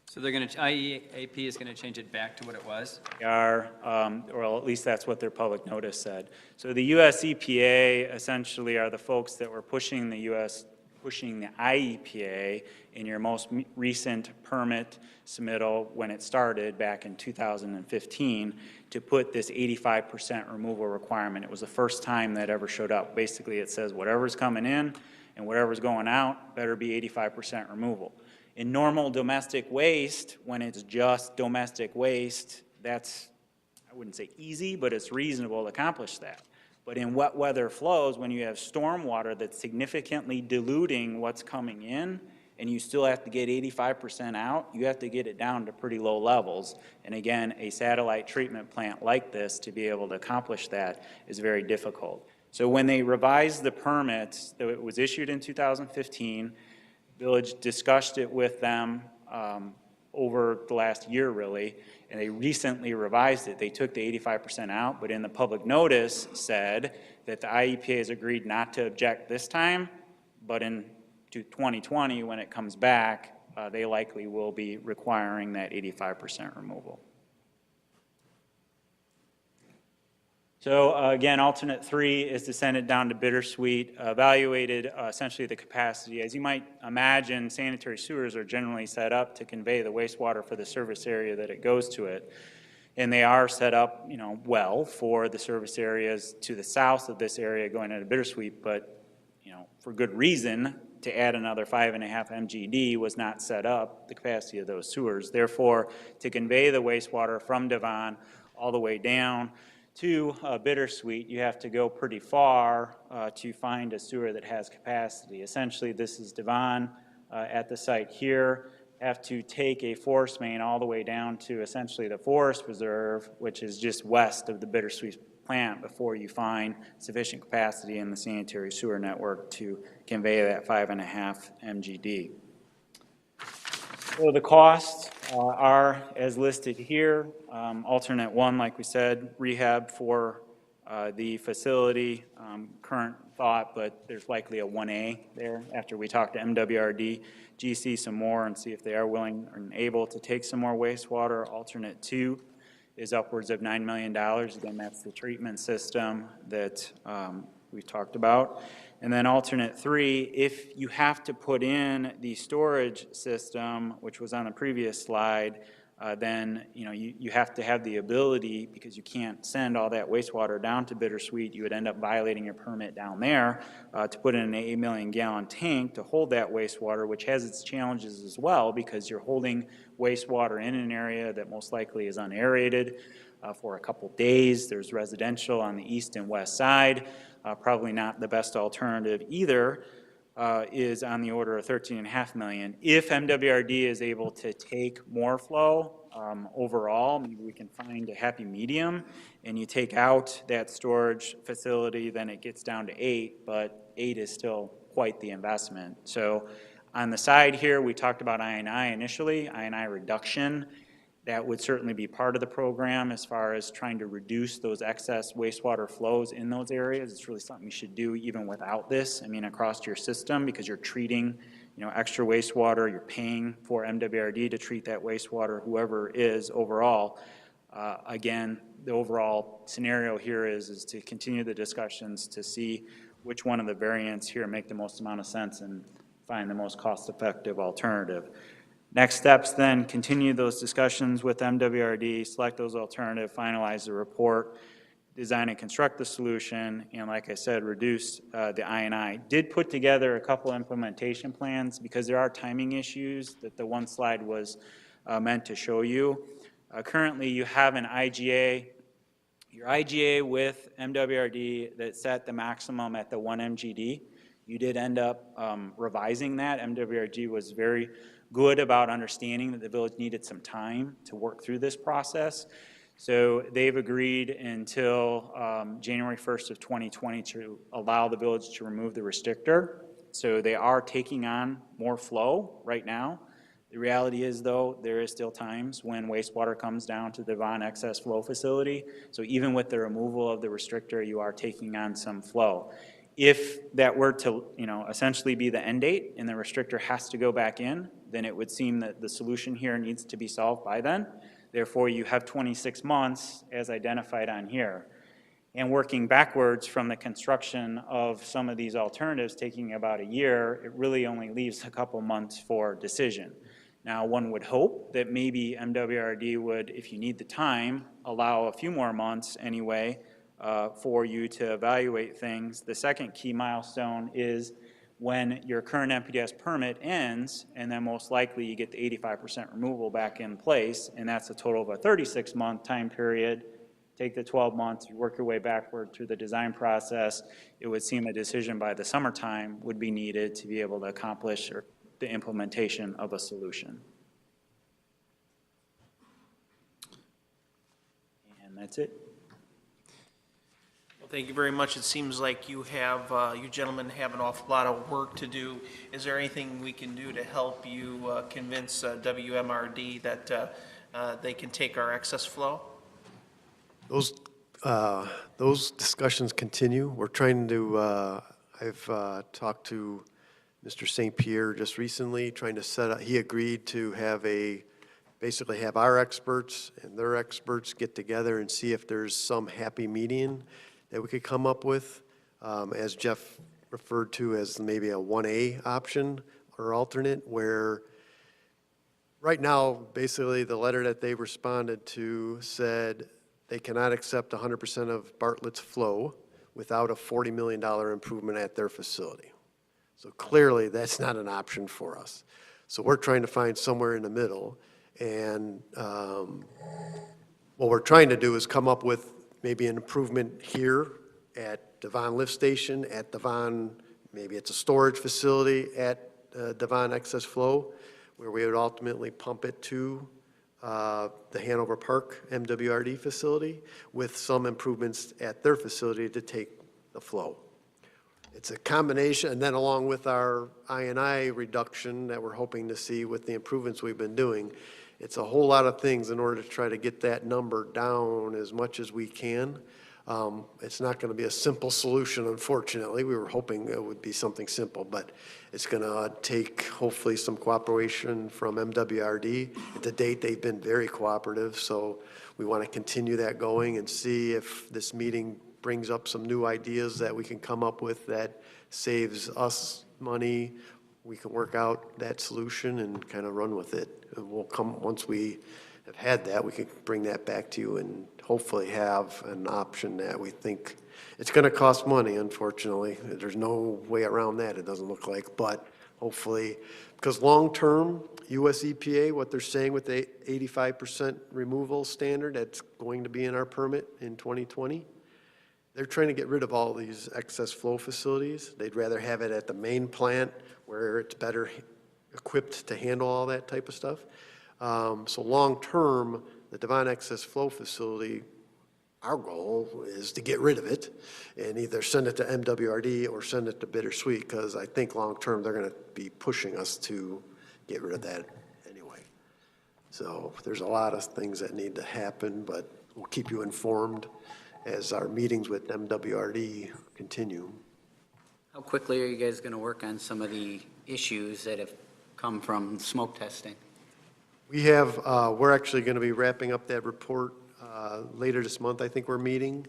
So they're going to, IEAP is going to change it back to what it was? They are, or at least that's what their public notice said. So the U.S. EPA essentially are the folks that were pushing the U.S. pushing the IEPA in your most recent permit submittal when it started back in 2015 to put this 85% removal requirement. It was the first time that ever showed up. Basically, it says whatever's coming in and whatever's going out better be 85% removal. In normal domestic waste, when it's just domestic waste, that's, I wouldn't say easy, but it's reasonable to accomplish that. But in wet weather flows, when you have storm water that's significantly diluting what's coming in, and you still have to get 85% out, you have to get it down to pretty low levels. And again, a satellite treatment plant like this, to be able to accomplish that, is very difficult. So when they revised the permits, that it was issued in 2015, Village discussed it with them over the last year, really, and they recently revised it. They took the 85% out, but in the public notice said that the IEPA has agreed not to object this time, but in 2020, when it comes back, they likely will be requiring that 85% removal. So again, alternate 3 is to send it down to Bittersweet, evaluated essentially the capacity. As you might imagine, sanitary sewers are generally set up to convey the wastewater for the service area that it goes to it. And they are set up, you know, well for the service areas to the south of this area going into Bittersweet, but, you know, for good reason, to add another 5.5 MGD was not set up, the capacity of those sewers. Therefore, to convey the wastewater from Devon all the way down to Bittersweet, you have to go pretty far to find a sewer that has capacity. Essentially, this is Devon at the site here. Have to take a forest main all the way down to essentially the forest reserve, which is just west of the Bittersweet plant, before you find sufficient capacity in the sanitary sewer network to convey that 5.5 MGD. So the costs are as listed here. Alternate 1, like we said, rehab for the facility, current thought, but there's likely a 1A there after we talk to MWRD, GC some more and see if they are willing and able to take some more wastewater. Alternate 2 is upwards of $9 million. Again, that's the treatment system that we talked about. And then alternate 3, if you have to put in the storage system, which was on the previous slide, then you have to have the ability, because you can't send all that wastewater down to Bittersweet, you would end up violating your permit down there, to put in an 8 million gallon tank to hold that wastewater, which has its challenges as well, because you're holding wastewater in an area that most likely is unaerated for a couple days. There's residential on the east and west side. Probably not the best alternative either, is on the order of $13.5 million. If MWRD is able to take more flow overall, maybe we can find a happy medium, and you take out that storage facility, then it gets down to 8, but 8 is still quite the investment. So on the side here, we talked about I&I initially, I&I reduction. That would certainly be part of the program as far as trying to reduce those excess wastewater flows in those areas. It's really something you should do even without this, across your system, because you're treating, extra wastewater, you're paying for MWRD to treat that wastewater, whoever is overall. Again, the overall scenario here is to continue the discussions to see which one of the variants here make the most amount of sense and find the most cost-effective alternative. Next steps then, continue those discussions with MWRD, select those alternatives, finalize the report, design and construct the solution, and like I said, reduce the I&I. Did put together a couple implementation plans because there are timing issues that the one slide was meant to show you. Currently, you have an IGA, your IGA with MWRD that set the maximum at the 1 MGD. You did end up revising that. MWRD was very good about understanding that the village needed some time to work through this process. So they've agreed until January 1st of 2020 to allow the village to remove the restrictor. So they are taking on more flow right now. The reality is, though, there is still times when wastewater comes down to the Devon excess flow facility. So even with the removal of the restrictor, you are taking on some flow. If that were to, essentially be the end date and the restrictor has to go back in, then it would seem that the solution here needs to be solved by then. Therefore, you have 26 months as identified on here. And working backwards from the construction of some of these alternatives taking about a year, it really only leaves a couple months for decision. Now, one would hope that maybe MWRD would, if you need the time, allow a few more months anyway for you to evaluate things. The second key milestone is when your current MPDS permit ends, and then most likely you get the 85% removal back in place, and that's a total of a 36-month time period. Take the 12 months, you work your way backward through the design process. It would seem a decision by the summertime would be needed to be able to accomplish the implementation of a solution. And that's it. Well, thank you very much. It seems like you have, you gentlemen have an awful lot of work to do. Is there anything we can do to help you convince WMRD that they can take our excess flow? Those discussions continue. We're trying to, I've talked to Mr. St. Pierre just recently, trying to set up, he agreed to have basically have our experts and their experts get together and see if there's some happy median that we could come up with, as Jeff referred to as maybe a 1A option or alternate, where right now, basically the letter that they responded to said they cannot accept 100% of Bartlett's flow without a $40 million improvement at their facility. So clearly, that's not an option for us. So we're trying to find somewhere in the middle, and what we're trying to do is come up with maybe an improvement here at Devon Lift Station, at Devon, maybe it's a storage facility at Devon Excess Flow, where we would ultimately pump it to the Hanover Park MWRD facility with some improvements at their facility to take the flow. It's a combination, and then along with our I&I reduction that we're hoping to see with the improvements we've been doing, it's a whole lot of things in order to try to get that number down as much as we can. It's not going to be a simple solution, unfortunately. We were hoping it would be something simple, but it's going to take hopefully some cooperation from MWRD. To date, they've been very cooperative, so we want to continue that going and see if this meeting brings up some new ideas that we can come up with that saves us money. We can work out that solution and kind of run with it. And we'll come, once we have had that, we can bring that back to you and hopefully have an option that we think, it's going to cost money, unfortunately. There's no way around that, it doesn't look like, but hopefully, because long-term, US EPA, what they're saying with the 85% removal standard that's going to be in our permit in 2020, they're trying to get rid of all these excess flow facilities. They'd rather have it at the main plant where it's better equipped to handle all that type of stuff. So long-term, the Devon Excess Flow Facility, our goal is to get rid of it and either send it to MWRD or send it to Bittersweet, because I think long-term they're going to be pushing us to get rid of that anyway. So there's a lot of things that need to happen, but we'll keep you informed as our meetings with MWRD continue. How quickly are you guys going to work on some of the issues that have come from smoke testing? We have, we're actually going to be wrapping up that report later this month. I think we're meeting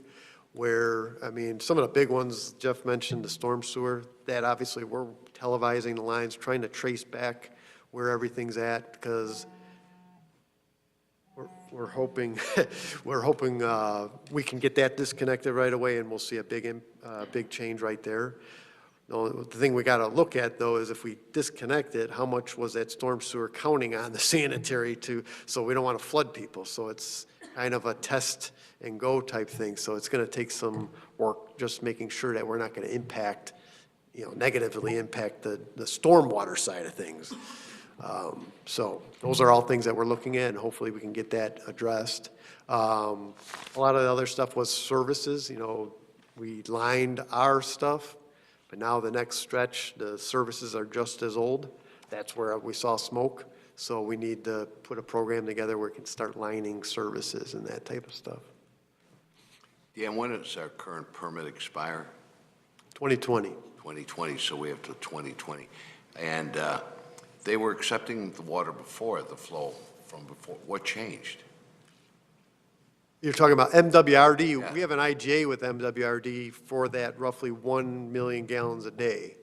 where, I mean, some of the big ones, Jeff mentioned the storm sewer, that obviously we're televising the lines, trying to trace back where everything's at, because we're hoping we can get that disconnected right away, and we'll see a big change right there. The thing we got to look at, though, is if we disconnect it, how much was that storm sewer counting on the sanitary so we don't want to flood people. So it's kind of a test and go type thing. So it's going to take some work just making sure that we're not going to impact, negatively impact the stormwater side of things. So those are all things that we're looking at, and hopefully we can get that addressed. A lot of the other stuff was services. We lined our stuff, but now the next stretch, the services are just as old. That's where we saw smoke. So we need to put a program together where we can start lining services and that type of stuff. Dan, when does our current permit expire? 2020. 2020, so we have to 2020. And they were accepting the water before, the flow from before. What changed? You're talking about MWRD. We have an IGA with MWRD for that roughly 1 million gallons a day.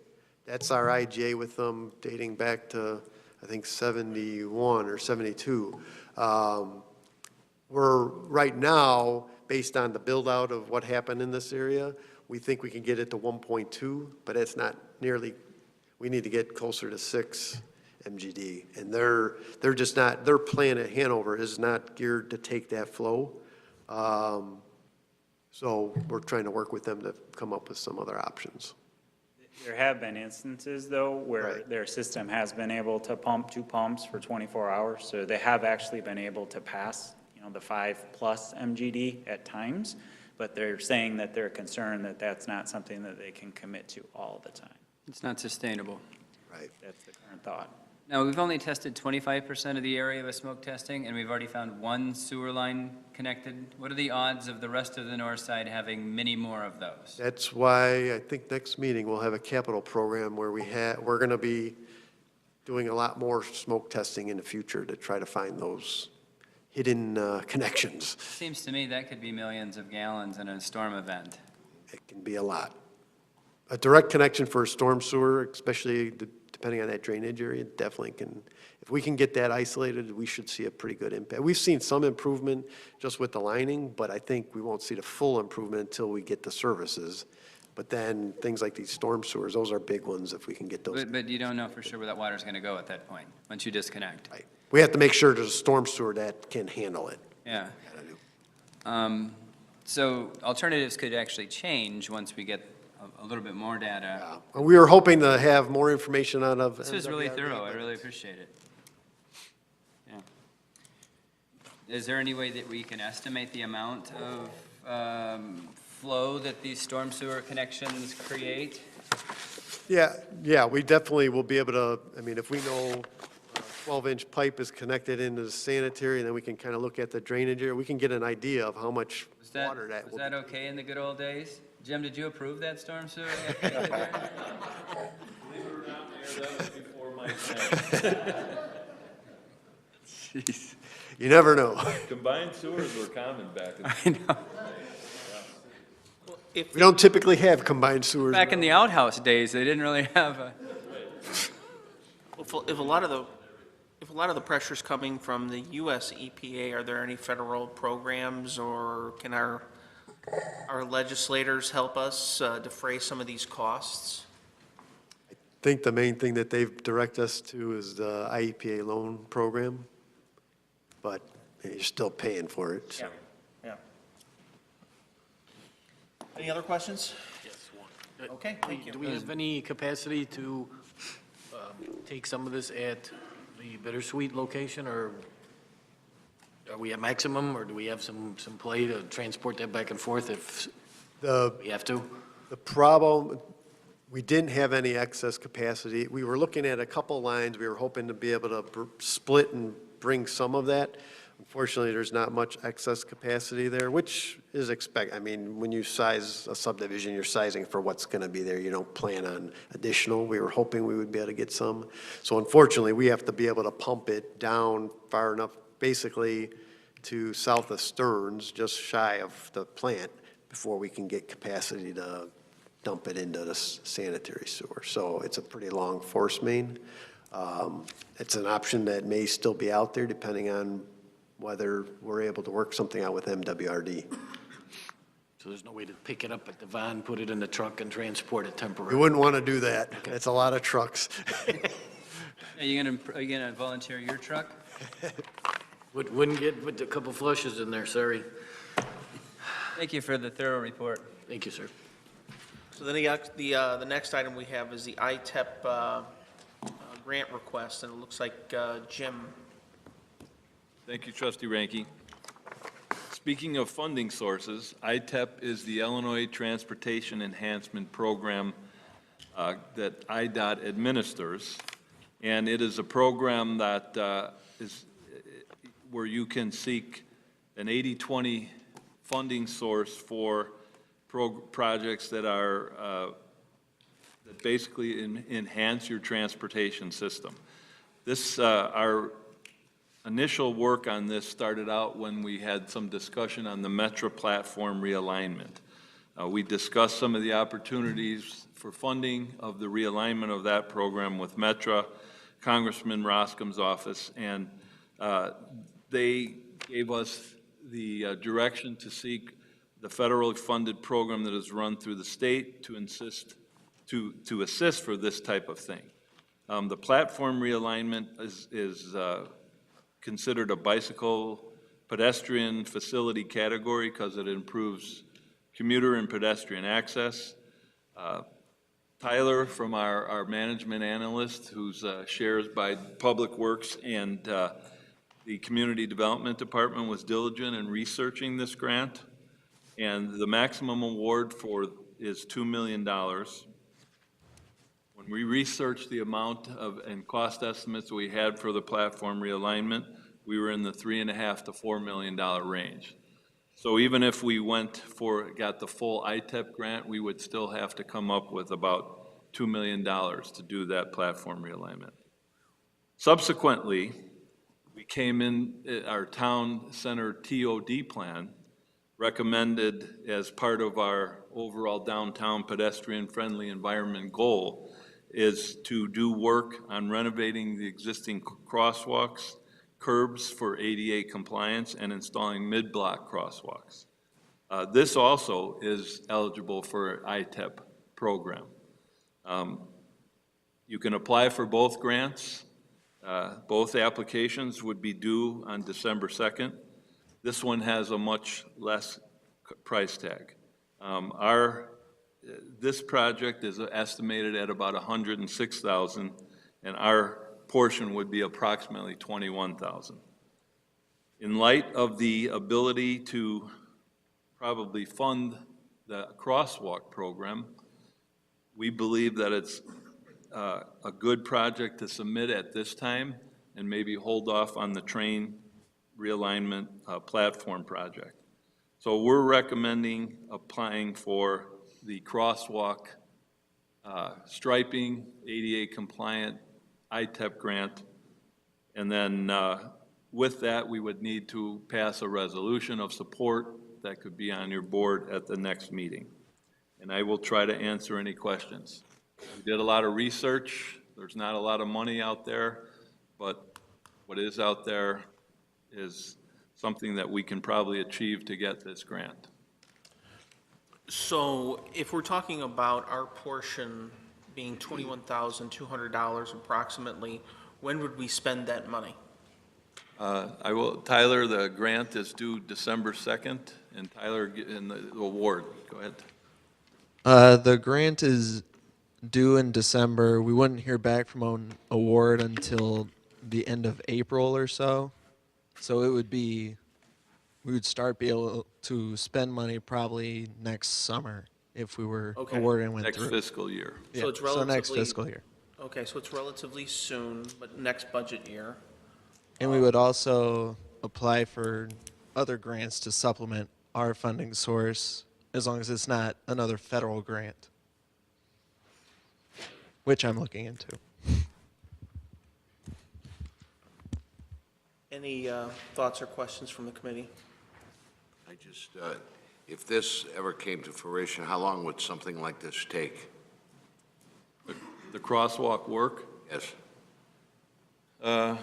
That's our IGA with them dating back to, I think, 71 or 72. We're, right now, based on the build-out of what happened in this area, we think we can get it to 1.2, but it's not nearly, we need to get closer to 6 MGD. And they're just not, their plan at Hanover is not geared to take that flow. So we're trying to work with them to come up with some other options. There have been instances, though, where their system has been able to pump 2 pumps for 24 hours. So they have actually been able to pass, the 5+ MGD at times, but they're saying that they're concerned that that's not something that they can commit to all the time. It's not sustainable. Right. That's the current thought. Now, we've only tested 25% of the area with smoke testing, and we've already found 1 sewer line connected. What are the odds of the rest of the north side having many more of those? That's why I think next meeting we'll have a capital program where we're going to be doing a lot more smoke testing in the future to try to find those hidden connections. Seems to me that could be millions of gallons in a storm event. It can be a lot. A direct connection for a storm sewer, especially depending on that drainage area, definitely can, if we can get that isolated, we should see a pretty good impact. We've seen some improvement just with the lining, but I think we won't see the full improvement until we get the services. But then things like these storm sewers, those are big ones if we can get those. But you don't know for sure where that water's going to go at that point, once you disconnect. Right. We have to make sure there's a storm sewer that can handle it. Yeah. So alternatives could actually change once we get a little bit more data. Yeah. We were hoping to have more information out of. This was really thorough. I really appreciate it. Yeah. Is there any way that we can estimate the amount of flow that these storm sewer connections create? Yeah, we definitely will be able to, I mean, if we know 12-inch pipe is connected into the sanitary, and then we can kind of look at the drainage area, we can get an idea of how much water that will be. Was that okay in the good old days? Jim, did you approve that storm sewer? Believe it or not, Mayor, that was before my time. Jeez, you never know. Combined sewers were common back in. I know. We don't typically have combined sewers. Back in the outhouse days, they didn't really have a. If a lot of the pressure's coming from the U.S. EPA, are there any federal programs, or can our legislators help us defray some of these costs? I think the main thing that they've directed us to is the IEPA loan program, but you're still paying for it. So. Yeah. Any other questions? Yes, one. Okay, thank you. Do we have any capacity to take some of this at the Bittersweet location, or are we at maximum, or do we have some play to transport that back and forth if we have to? The problem, we didn't have any excess capacity. We were looking at a couple lines. We were hoping to be able to split and bring some of that. Unfortunately, there's not much excess capacity there, which is I mean, when you size a subdivision, you're sizing for what's going to be there. You don't plan on additional. We were hoping we would be able to get some. So unfortunately, we have to be able to pump it down far enough, basically to south of Stearns, just shy of the plant, before we can get capacity to dump it into the sanitary sewer. So it's a pretty long force main. It's an option that may still be out there depending on whether we're able to work something out with MWRD. So there's no way to pick it up at Devon, put it in the truck, and transport it temporarily? We wouldn't want to do that. It's a lot of trucks. Are you gonna volunteer your truck? Wouldn't get with a couple flushes in there, sorry. Thank you for the thorough report. Thank you, sir. So then the next item we have is the ITEP grant request, and it looks like Jim. Thank you, Trustee Reinke. Speaking of funding sources, ITEP is the Illinois Transportation Enhancement Program that IDOT administers, and it is a program that is where you can seek an 80-20 funding source for projects that are that basically enhance your transportation system. This our initial work on this started out when we had some discussion on the Metra platform realignment. We discussed some of the opportunities for funding of the realignment of that program with Metra, Congressman Roskam's office, and they gave us the direction to seek the federally funded program that is run through the state to assist for this type of thing. The platform realignment is considered a bicycle pedestrian facility category because it improves commuter and pedestrian access. Tyler, from our management analyst, who's shares by Public Works and the Community Development Department, was diligent in researching this grant, and the maximum award is $2 million. When we researched the amount of and cost estimates we had for the platform realignment, we were in the $3.5 to $4 million range. So even if we got the full ITEP grant, we would still have to come up with about $2 million to do that platform realignment. Subsequently, we came in, our town center TOD plan recommended as part of our overall downtown pedestrian-friendly environment goal is to do work on renovating the existing crosswalks, curbs for ADA compliance, and installing mid-block crosswalks. This also is eligible for ITEP program. You can apply for both grants. Both applications would be due on December 2nd. This one has a much less price tag. This project is estimated at about $106,000, and our portion would be approximately $21,000. In light of the ability to probably fund the crosswalk program, we believe that it's a good project to submit at this time and maybe hold off on the train realignment platform project. So we're recommending applying for the crosswalk striping, ADA compliant ITEP grant, and then with that we would need to pass a resolution of support that could be on your board at the next meeting. And I will try to answer any questions. We did a lot of research. There's not a lot of money out there, but what is out there is something that we can probably achieve to get this grant. So if we're talking about our portion being $21,200 approximately, when would we spend that money? Tyler, the grant is due December 2nd, and Tyler, in the award, go ahead. The grant is due in December. We wouldn't hear back from an award until the end of April or so. So it would be, we would start be able to spend money probably next summer if we were awarded and went next through. Fiscal year. Yeah, So it's so relatively. next fiscal year. Okay, so it's relatively soon, but next budget year. And we would also apply for other grants to supplement our funding source as long as it's not another federal grant, which I'm looking into. Any thoughts or questions from the committee? I just, if this ever came to fruition, how long would something like this take? The crosswalk work? Yes. I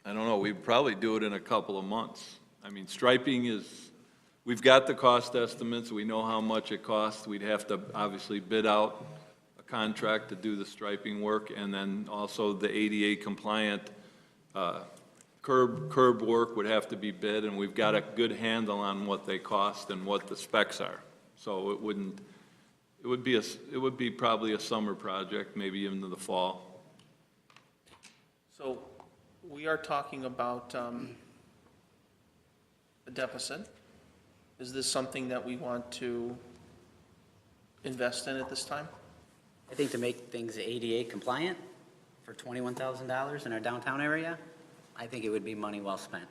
don't know, we'd probably do it in a couple of months. I mean, striping is, we've got the cost estimates, we know how much it costs. We'd have to obviously bid out a contract to do the striping work, and then also the ADA compliant curb work would have to be bid, and we've got a good handle on what they cost and what the specs are. So it would be probably a summer project, maybe into the fall. So we are talking about a deficit. Is this something that we want to invest in at this time? I think to make things ADA compliant for $21,000 in our downtown area, I think it would be money well spent.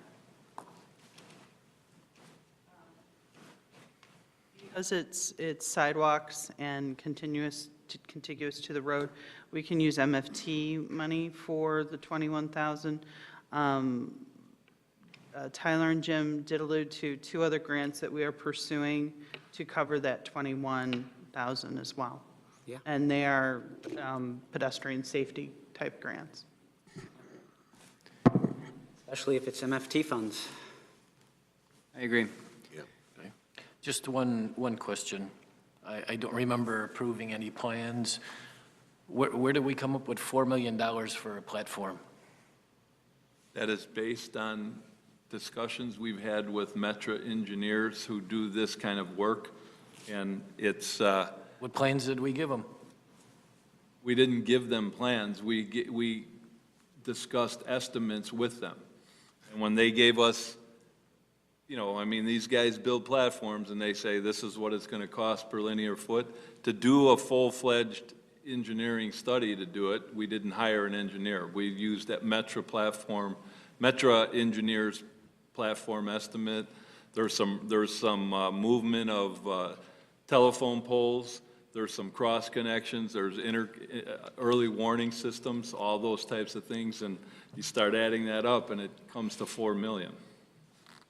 Because it's sidewalks and contiguous to the road, we can use MFT money for the 21,000. Tyler and Jim did allude to 2 other grants that we are pursuing to cover that 21,000 as well. Yeah. And they are pedestrian safety type grants. Especially if it's MFT funds. I agree. Just one question. I don't remember approving any plans. Where did we come up with $4 million for a platform? That is based on discussions we've had with Metra engineers who do this kind of work, and it's, What plans did we give them? we didn't give them plans, we discussed estimates with them. And when they gave us, you know, I mean, these guys build platforms, and they say, this is what it's gonna cost per linear foot. To do a full-fledged engineering study to do it, we didn't hire an engineer. We used that Metra engineers platform estimate. There's some movement of telephone poles. There's some cross connections. There's early warning systems, all those types of things. And you start adding that up, and it comes to 4 million.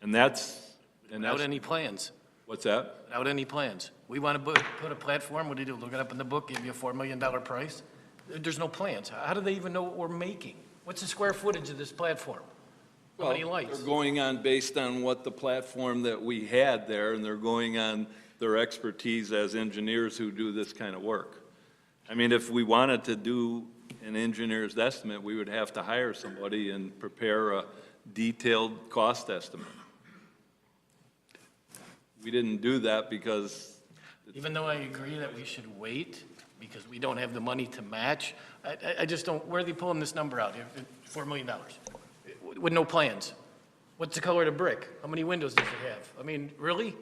And that's. Without any plans? What's that? Without any plans? We want to put a platform, what do you do, look it up in the book, give you a $4 million price? There's no plans. How do they even know what we're making? What's the square footage of this platform? How many lights? They're going on based on what the platform that we had there, and they're going on their expertise as engineers who do this kind of work. I mean, if we wanted to do an engineer's estimate, we would have to hire somebody and prepare a detailed cost estimate. We didn't do that because. Even though I agree that we should wait because we don't have the money to match, I just don't, where are they pulling this number out? $4 million with no plans. What's the color of the brick? How many windows does it have? I mean, really?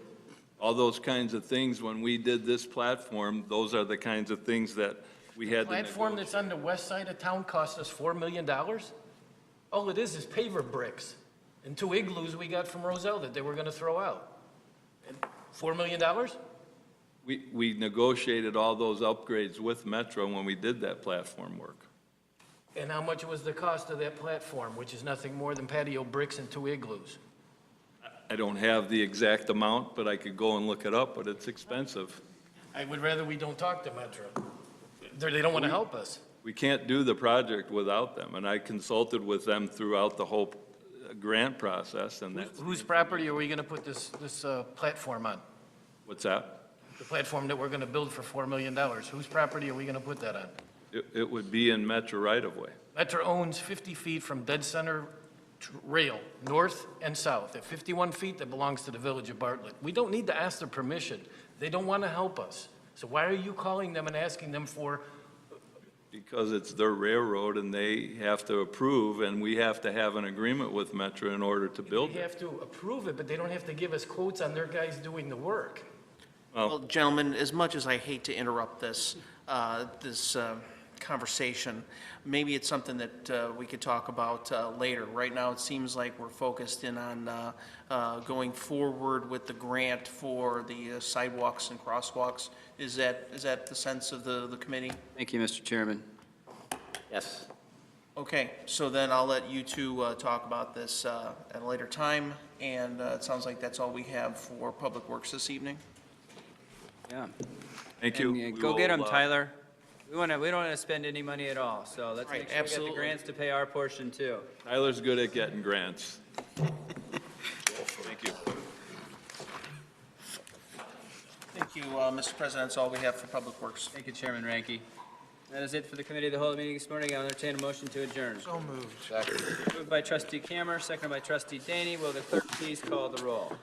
All those kinds of things, when we did this platform, those are the kinds of things that we had to Platform negotiate. that's on the west side of town cost us $4 million? All it is paver bricks and 2 igloos we got from Roselle that they were gonna throw out. And $4 million? We negotiated all those upgrades with Metro when we did that platform work. And how much was the cost of that platform, which is nothing more than patio bricks and 2 igloos? I don't have the exact amount, but I could go and look it up, but it's expensive. I would rather we don't talk to Metro. They don't want to help us. We can't do the project without them, and I consulted with them throughout the whole grant process, and that's. Whose property are we going to put this platform on? What's that? The platform that we're going to build for $4 million. Whose property are we going to put that on? It would be in Metro right-of-way. Metro owns 50 feet from dead center rail, north and south. At 51 feet, that belongs to the village of Bartlett. We don't need to ask their permission. They don't want to help us. So why are you calling them and asking them for? Because it's their railroad and they have to approve, and we have to have an agreement with Metro in order to build They it. have to approve it, but they don't have to give us quotes on their guys doing the work. Well, gentlemen, as much as I hate to interrupt this conversation, maybe it's something that we could talk about later. Right now, it seems like we're focused in on going forward with the grant for the sidewalks and crosswalks. Is that the sense of the committee? Thank you, Mr. Chairman. Yes. Okay, so then I'll let you two talk about this at a later time, and it sounds like that's all we have for Public Works this evening. Yeah. Thank you. And We go get will, them, Tyler. We don't want to spend any money at all, so let's Right, make sure we get absolutely. the grants to pay our portion too. Tyler's good at getting grants. Thank you. Thank you, Mr. President. That's all we have for Public Works. Thank you, Chairman Reinke. That is it for the committee of the whole meeting this morning. I'll entertain a motion to adjourn. So moved. Moved by trustee Camer, seconded by trustee Deyne. Will the clerk please call the roll?